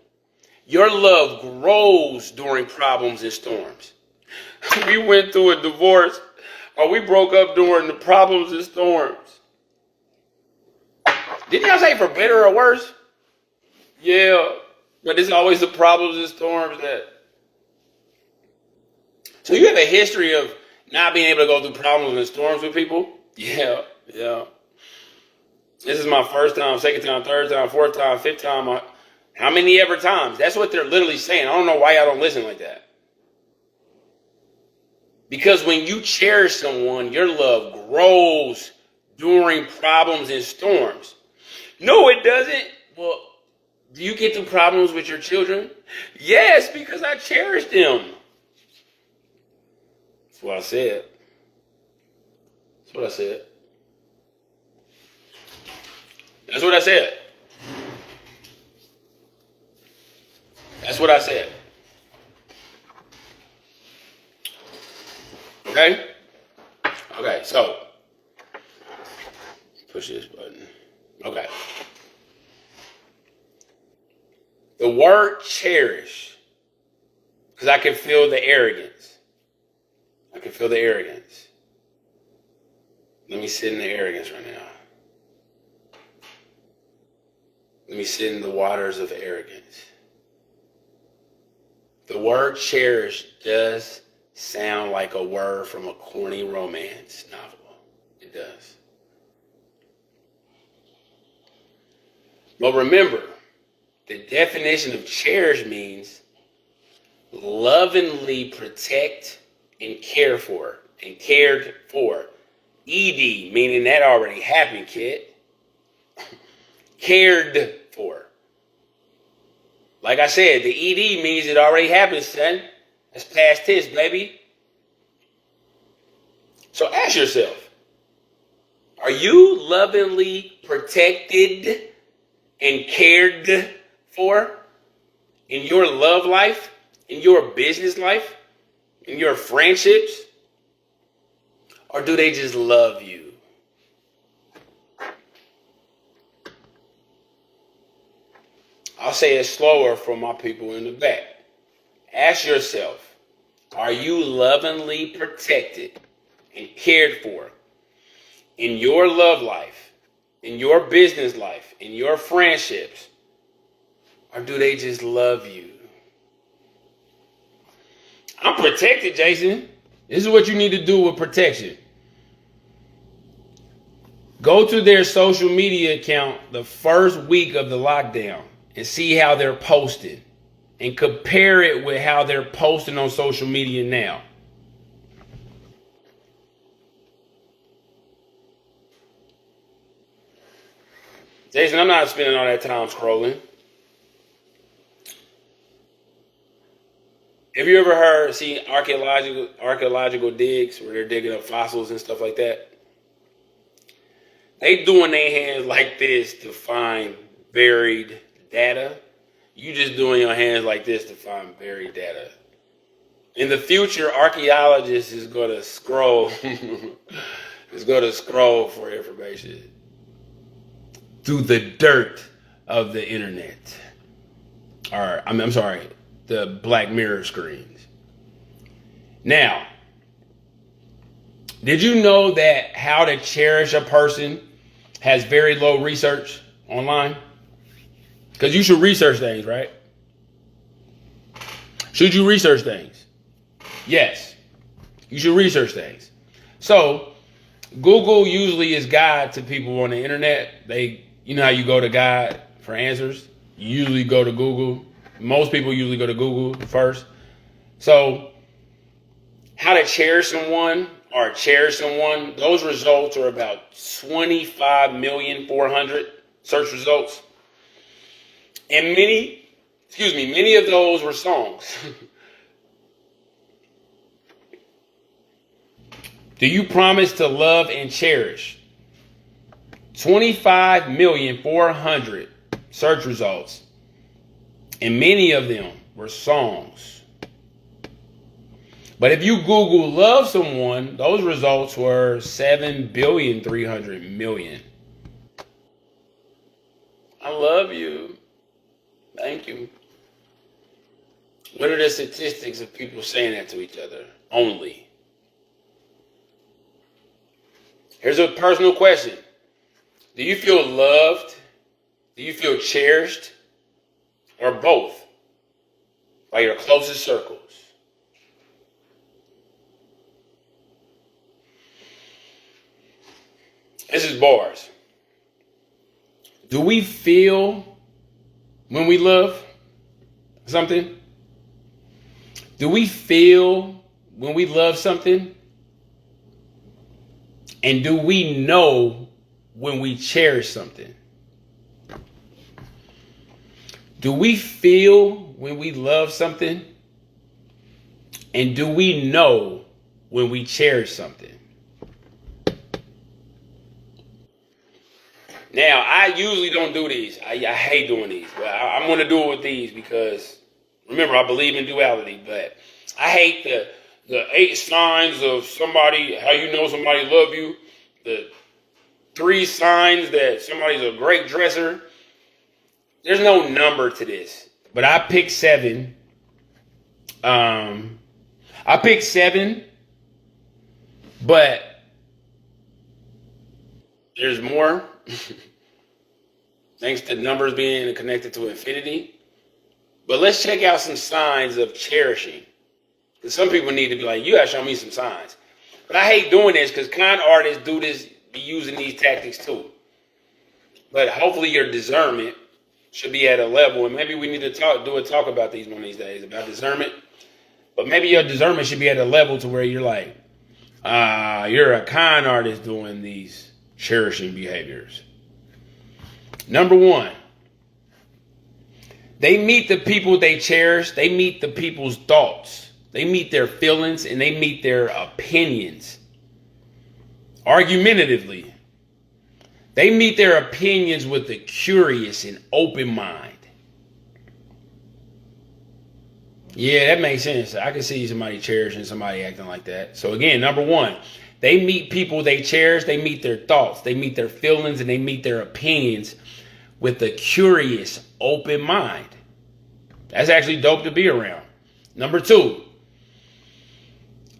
your love grows during problems and storms. We went through a divorce, or we broke up during the problems and storms. Didn't y'all say for better or worse? Yeah, but it's always the problems and storms that. So you have a history of not being able to go through problems and storms with people? Yeah. This is my first time, second time, third time, fourth time, fifth time. How many ever times? That's what they're literally saying. I don't know why y'all don't listen like that. Because when you cherish someone, your love grows during problems and storms. No, it doesn't. Well, do you get through problems with your children? Yes, because I cherish them. That's what I said. That's what I said. That's what I said. That's what I said. Okay? Okay, so push this button. Okay. The word cherish, because I can feel the arrogance. I can feel the arrogance. Let me sit in the arrogance right now. Let me sit in the waters of arrogance. The word cherish does sound like a word from a corny romance novel. It does. But remember, the definition of cherish means lovingly protect and care for and cared for. ED, meaning that already happened, kid. Cared for. Like I said, the ED means it already happened, son. That's past tense, baby. So ask yourself, are you lovingly protected and cared for in your love life, in your business life, in your friendships? Or do they just love you? I'll say it slower for my people in the back. Ask yourself, are you lovingly protected and cared for in your love life, in your business life, in your friendships? Or do they just love you? I'm protected, Jason. This is what you need to do with protection. Go to their social media account the first week of the lockdown and see how they're posting. And compare it with how they're posting on social media now. Jason, I'm not spending all that time scrolling. Have you ever seen archaeological digs where they're digging up fossils and stuff like that? They doing their hands like this to find buried data. You just doing your hands like this to find buried data. In the future, archaeologists is going to scroll for information through the dirt of the internet. Or I'm sorry, the Black Mirror screens. Now, did you know that how to cherish a person has very low research online? Because you should research things, right? Should you research things? Yes. You should research things. So, Google usually is guide to people on the internet. You know how you go to God for answers? You usually go to Google. Most people usually go to Google first. So, how to cherish someone or cherish someone, those results are about 25,400,000 search results. And many of those were songs. Do you promise to love and cherish? 25,400,000 search results. And many of them were songs. But if you Google love someone, those results were 7,300,000,000. I love you. Thank you. What are the statistics of people saying that to each other? Only. Here's a personal question. Do you feel loved? Do you feel cherished? Or both? By your closest circles? This is bars. Do we feel when we love something? Do we feel when we love something? And do we know when we cherish something? Do we feel when we love something? And do we know when we cherish something? Now, I usually don't do these. I hate doing these. But I'm going to do it with these because, remember, I believe in duality. But I hate the 8 signs of somebody, how you know somebody love you. The 3 signs that somebody's a great dresser. There's no number to this. But I picked 7. But there's more. Thanks to numbers being connected to infinity. But let's check out some signs of cherishing. Because some people need to be like, you gotta show me some signs. But I hate doing this because con artists be using these tactics too. But hopefully your discernment should be at a level, and maybe we need to do a talk about these one of these days, about discernment. But maybe your discernment should be at a level to where you're like, you're a con artist doing these cherishing behaviors. Number 1, they meet the people they cherish. They meet the people's thoughts. They meet their feelings and they meet their opinions. Argumentatively. They meet their opinions with a curious and open mind. Yeah, that makes sense. I can see somebody cherishing somebody acting like that. So again, number 1, they meet people they cherish. They meet their thoughts. They meet their feelings and they meet their opinions with a curious, open mind. That's actually dope to be around. Number 2,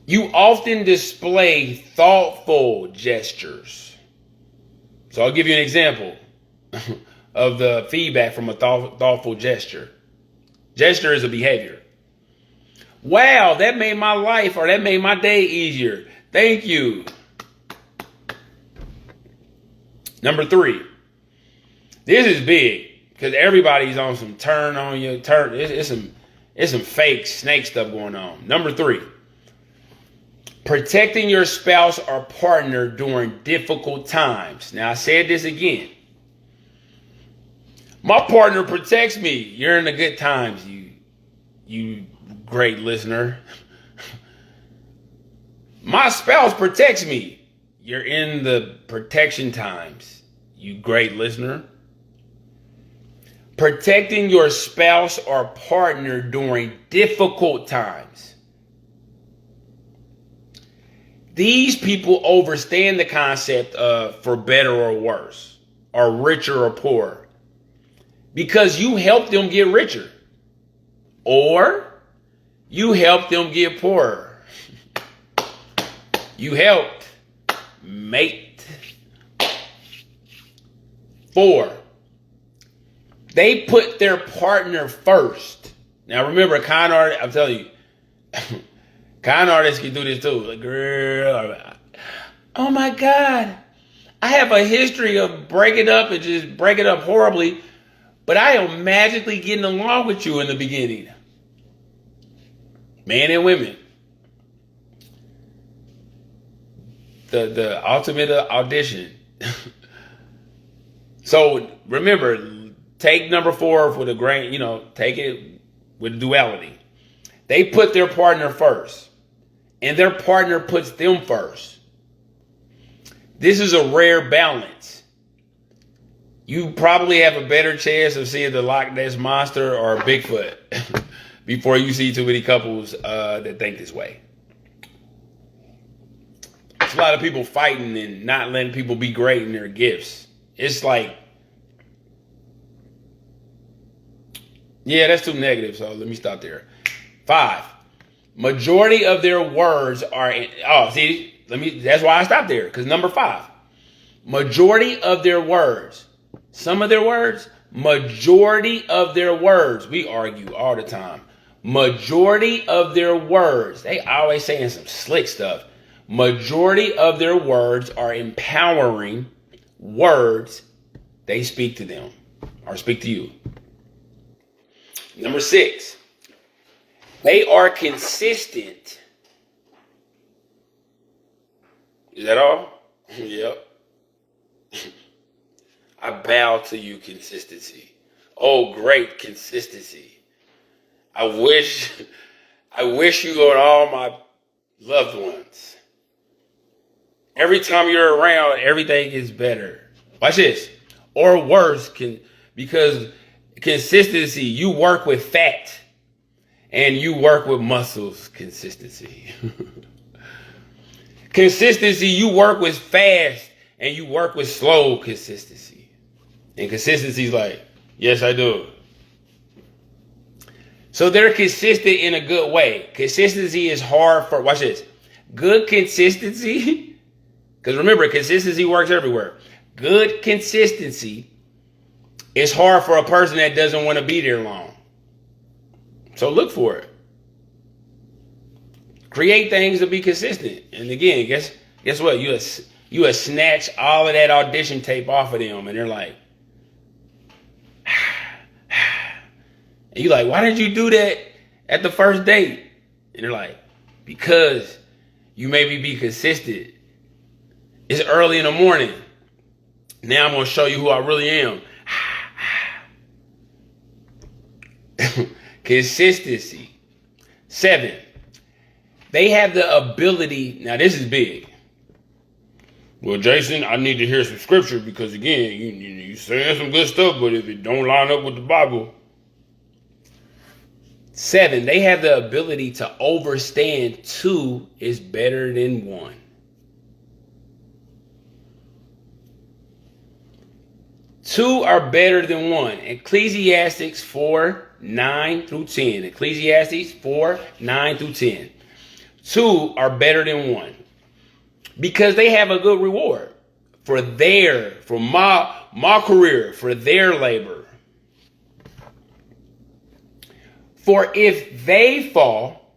you often display thoughtful gestures. So I'll give you an example of the feedback from a thoughtful gesture. Gesture is a behavior. Wow, that made my life or that made my day easier. Thank you. Number 3. This is big because everybody's on some turn on your turn. It's some fake snake stuff going on. Number 3. Protecting your spouse or partner during difficult times. Now, I said this again. My partner protects me. You're in the good times, you great listener. My spouse protects me. You're in the protection times, you great listener. Protecting your spouse or partner during difficult times. These people understand the concept of for better or worse, or richer or poorer, because you help them get richer, or you help them get poorer. You helped, mate. 4, they put their partner first. Now remember, con artists, I'm telling you, con artists can do this too. Like, girl, oh my God, I have a history of breaking up and just breaking up horribly, but I am magically getting along with you in the beginning. Men and women. The ultimate audition. So remember, take number 4 with a grain, take it with duality. They put their partner first, and their partner puts them first. This is a rare balance. You probably have a better chance of seeing the Loch Ness Monster or Bigfoot before you see too many couples that think this way. There's a lot of people fighting and not letting people be great in their gifts. It's like, yeah, that's too negative, so let me stop there. 5, majority of their words are, that's why I stopped there, because number 5, majority of their words, some of their words, majority of their words, we argue all the time, majority of their words, they always saying some slick stuff, majority of their words are empowering words they speak to them or speak to you. Number 6, they are consistent. Is that all? Yep. I bow to you, consistency. Oh, great consistency. I wish you on all my loved ones. Every time you're around, everything is better. Watch this. Or worse, because consistency, you work with fat and you work with muscles. Consistency. Consistency, you work with fast and you work with slow. Consistency. And consistency is like, yes, I do. So they're consistent in a good way. Consistency is hard for, watch this, good consistency, because remember, consistency works everywhere. Good consistency is hard for a person that doesn't want to be there long. So look for it. Create things to be consistent. And again, guess what? You snatch all of that audition tape off of them, and they're like, and you're like, why did you do that at the first date? And they're like, because you made me be consistent. It's early in the morning. Now I'm going to show you who I really am. Consistency. 7, they have the ability. Now this is big. Well, Jason, I need to hear some scripture because again, you saying some good stuff, but if it don't line up with the Bible. 7, they have the ability to understand 2 is better than 1. Two are better than 1. Ecclesiastes 4:9-10. Ecclesiastes 4:9-10. 2 are better than 1 because they have a good reward for my career, for their labor. For if they fall,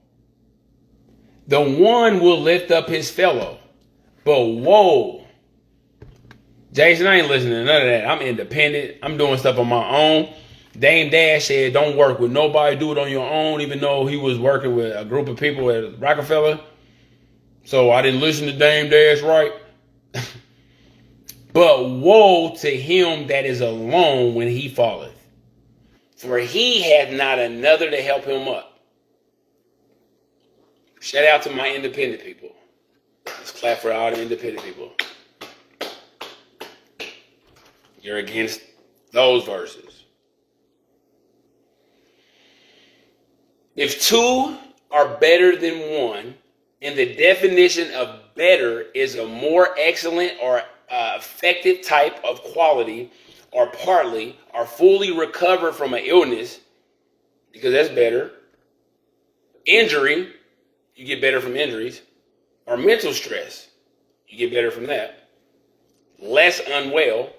The one will lift up his fellow. But whoa, Jason, I ain't listening to none of that. I'm independent. I'm doing stuff on my own. Dame Dash said, don't work with nobody. Do it on your own, even though he was working with a group of people at Rockefeller. So I didn't listen to Dame Dash, right? But woe to him that is alone when he falleth. For he hath not another to help him up. Shout out to my independent people. Let's clap for all the independent people. You're against those verses. If two are better than one, and the definition of better is a more excellent or effective type of quality, or partly or fully recover from an illness, because that's better. Injury, you get better from injuries. Or mental stress, you get better from that. Less unwell,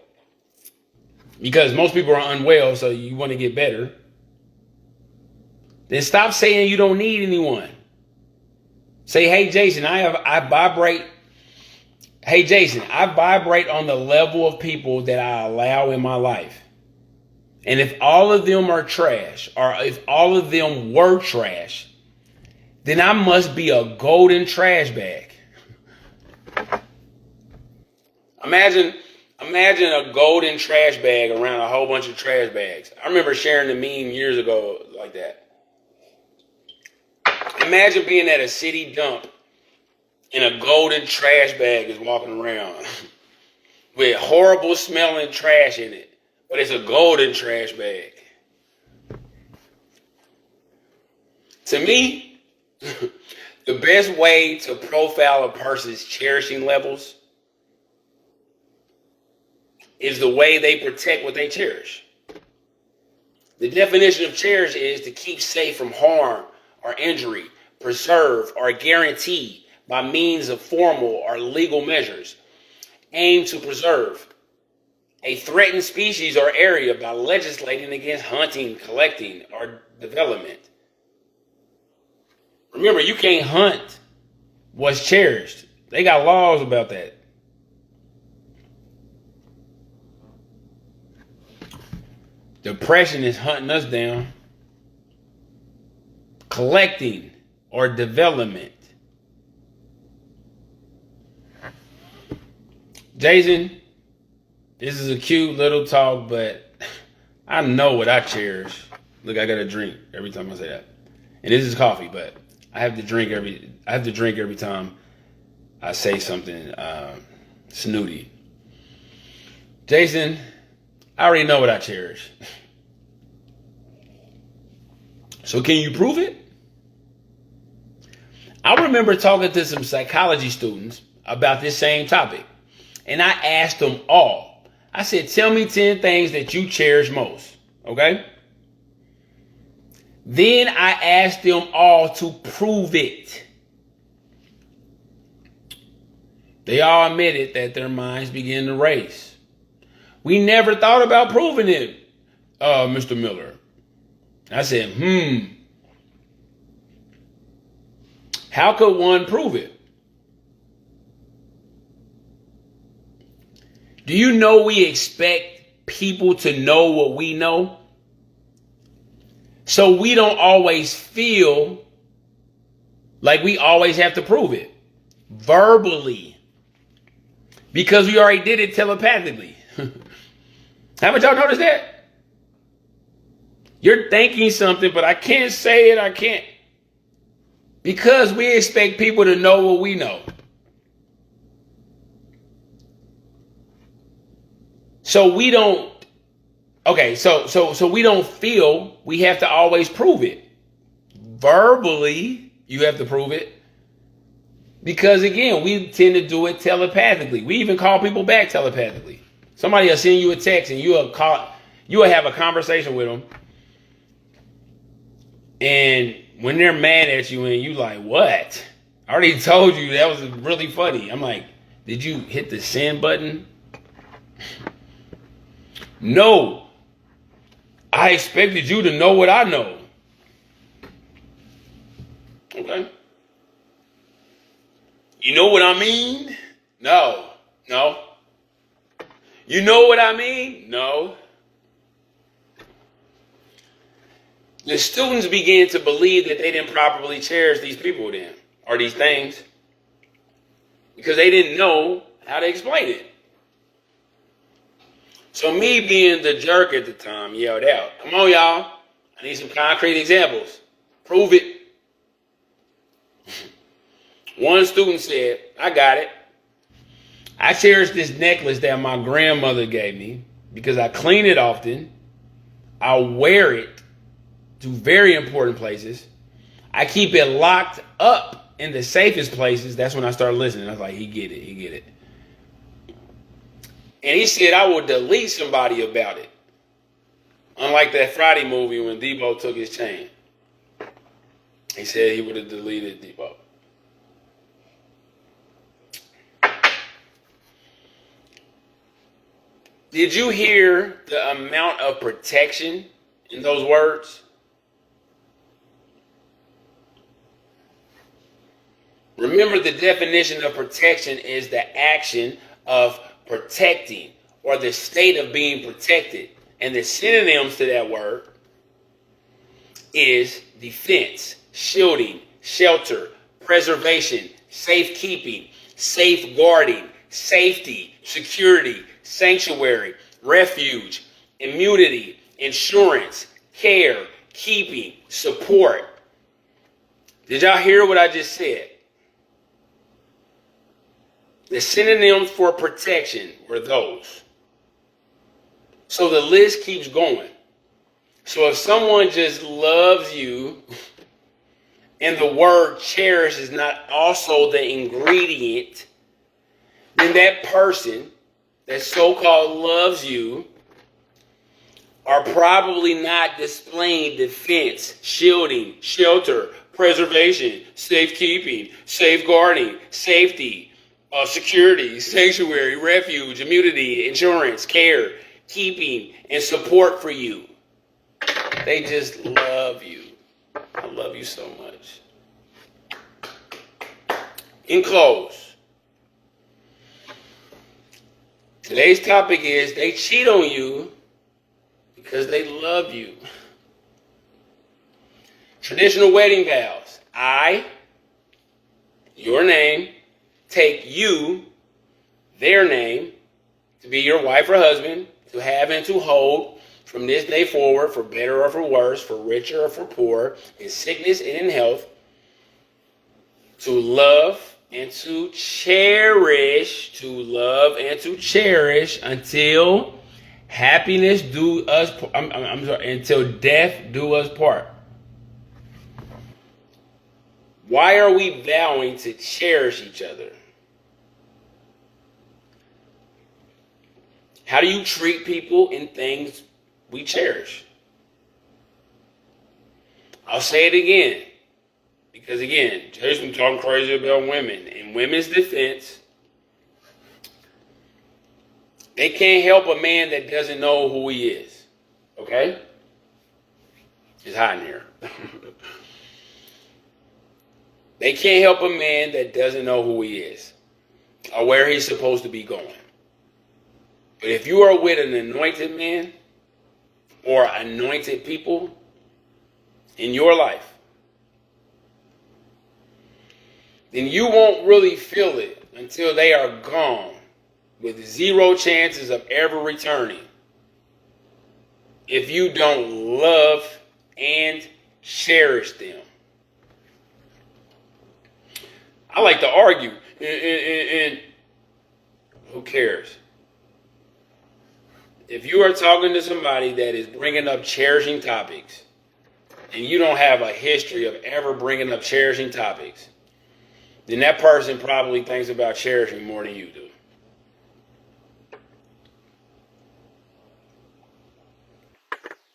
because most people are unwell, so you want to get better. Then stop saying you don't need anyone. Say, hey, Jason, I vibrate. Hey, Jason, I vibrate on the level of people that I allow in my life. And if all of them are trash, or if all of them were trash, then I must be a golden trash bag. Imagine a golden trash bag around a whole bunch of trash bags. I remember sharing the meme years ago like that. Imagine being at a city dump and a golden trash bag is walking around with horrible smelling trash in it, but it's a golden trash bag. To me, the best way to profile a person's cherishing levels is the way they protect what they cherish. The definition of cherish is to keep safe from harm or injury, preserve or guarantee by means of formal or legal measures. Aim to preserve a threatened species or area by legislating against hunting, collecting, or development. Remember, you can't hunt what's cherished. They got laws about that. Depression is hunting us down. Collecting or development. Jason, this is a cute little talk, but I know what I cherish. Look, I got to drink every time I say that. And this is coffee, but I have to drink every time I say something snooty. Jason, I already know what I cherish. So can you prove it? I remember talking to some psychology students about this same topic. And I asked them all. I said, tell me 10 things that you cherish most. Okay? Then I asked them all to prove it. They all admitted that their minds began to race. We never thought about proving it, Mr. Miller. I said, how could one prove it? Do you know we expect people to know what we know? So we don't always feel like we always have to prove it verbally, because we already did it telepathically. Haven't y'all noticed that? You're thinking something, but I can't say it. I can't. Because we expect people to know what we know. So we don't. Okay, so we don't feel we have to always prove it. Verbally, you have to prove it. Because again, we tend to do it telepathically. We even call people back telepathically. Somebody will send you a text and you will have a conversation with them. And when they're mad at you and you like, what? I already told you that was really funny. I'm like, did you hit the send button? No. I expected you to know what I know. Okay. You know what I mean? No. No. You know what I mean? No. The students began to believe that they didn't properly cherish these people then, or these things, because they didn't know how to explain it. So me being the jerk at the time yelled out, "Come on, y'all. I need some concrete examples. Prove it." One student said, "I got it. I cherish this necklace that my grandmother gave me because I clean it often. I wear it to very important places. I keep it locked up in the safest places." That's when I started listening. I was like, he get it. He get it. And he said, "I will delete somebody about it." Unlike that Friday movie when Debo took his chain. He said he would have deleted Debo. Did you hear the amount of protection in those words? Remember, the definition of protection is the action of protecting or the state of being protected. And the synonyms to that word is defense, shielding, shelter, preservation, safekeeping, safeguarding, safety, security, sanctuary, refuge, immunity, insurance, care, keeping, support. Did y'all hear what I just said? The synonyms for protection were those. So the list keeps going. So if someone just loves you and the word cherish is not also the ingredient, then that person that so-called loves you are probably not displaying defense, shielding, shelter, preservation, safekeeping, safeguarding, safety, security, sanctuary, refuge, immunity, insurance, care, keeping, and support for you. They just love you. I love you so much. In close, today's topic is they cheat on you because they love you. Traditional wedding vows. I, your name, take you, their name, to be your wife or husband, to have and to hold from this day forward, for better or for worse, for richer or for poor, in sickness and in health, to love and to cherish, until happiness do us, until death do us part. Why are we vowing to cherish each other? How do you treat people in things we cherish? I'll say it again. Because again, Jason talking crazy about women. In women's defense, they can't help a man that doesn't know who he is. Okay? It's hot in here. They can't help a man that doesn't know who he is or where he's supposed to be going. But if you are with an anointed man or anointed people in your life, then you won't really feel it until they are gone with zero chances of ever returning if you don't love and cherish them. I like to argue, and who cares? If you are talking to somebody that is bringing up cherishing topics, and you don't have a history of ever bringing up cherishing topics, then that person probably thinks about cherishing more than you do.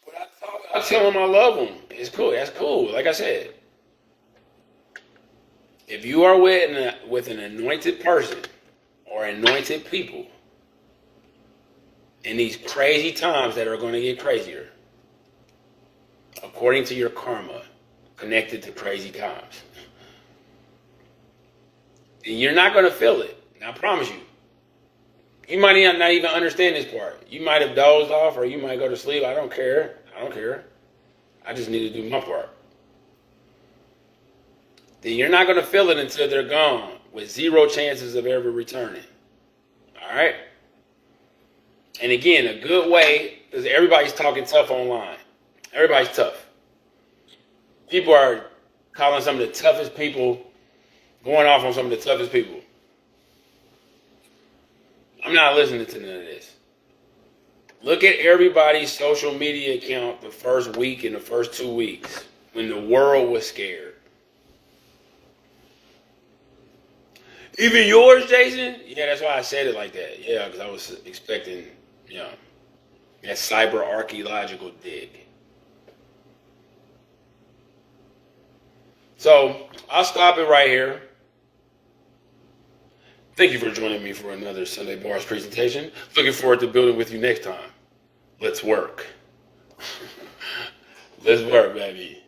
But I tell them I love them. It's cool. That's cool. Like I said, if you are with an anointed person or anointed people in these crazy times that are going to get crazier, according to your karma, connected to crazy times, You're not going to feel it. I promise you. You might not even understand this part. You might have dozed off or you might go to sleep. I don't care. I don't care. I just need to do my part. Then you're not going to feel it until they're gone with zero chances of ever returning. All right? And again, a good way, because everybody's talking tough online. Everybody's tough. People are calling some of the toughest people, going off on some of the toughest people. I'm not listening to none of this. Look at everybody's social media account the first week and the first 2 weeks when the world was scared. Even yours, Jason? Yeah, that's why I said it like that. Yeah, because I was expecting, that cyber archaeological dig. So I'll stop it right here. Thank you for joining me for another Sunday Bars presentation. Looking forward to building with you next time. Let's work. Let's work, baby.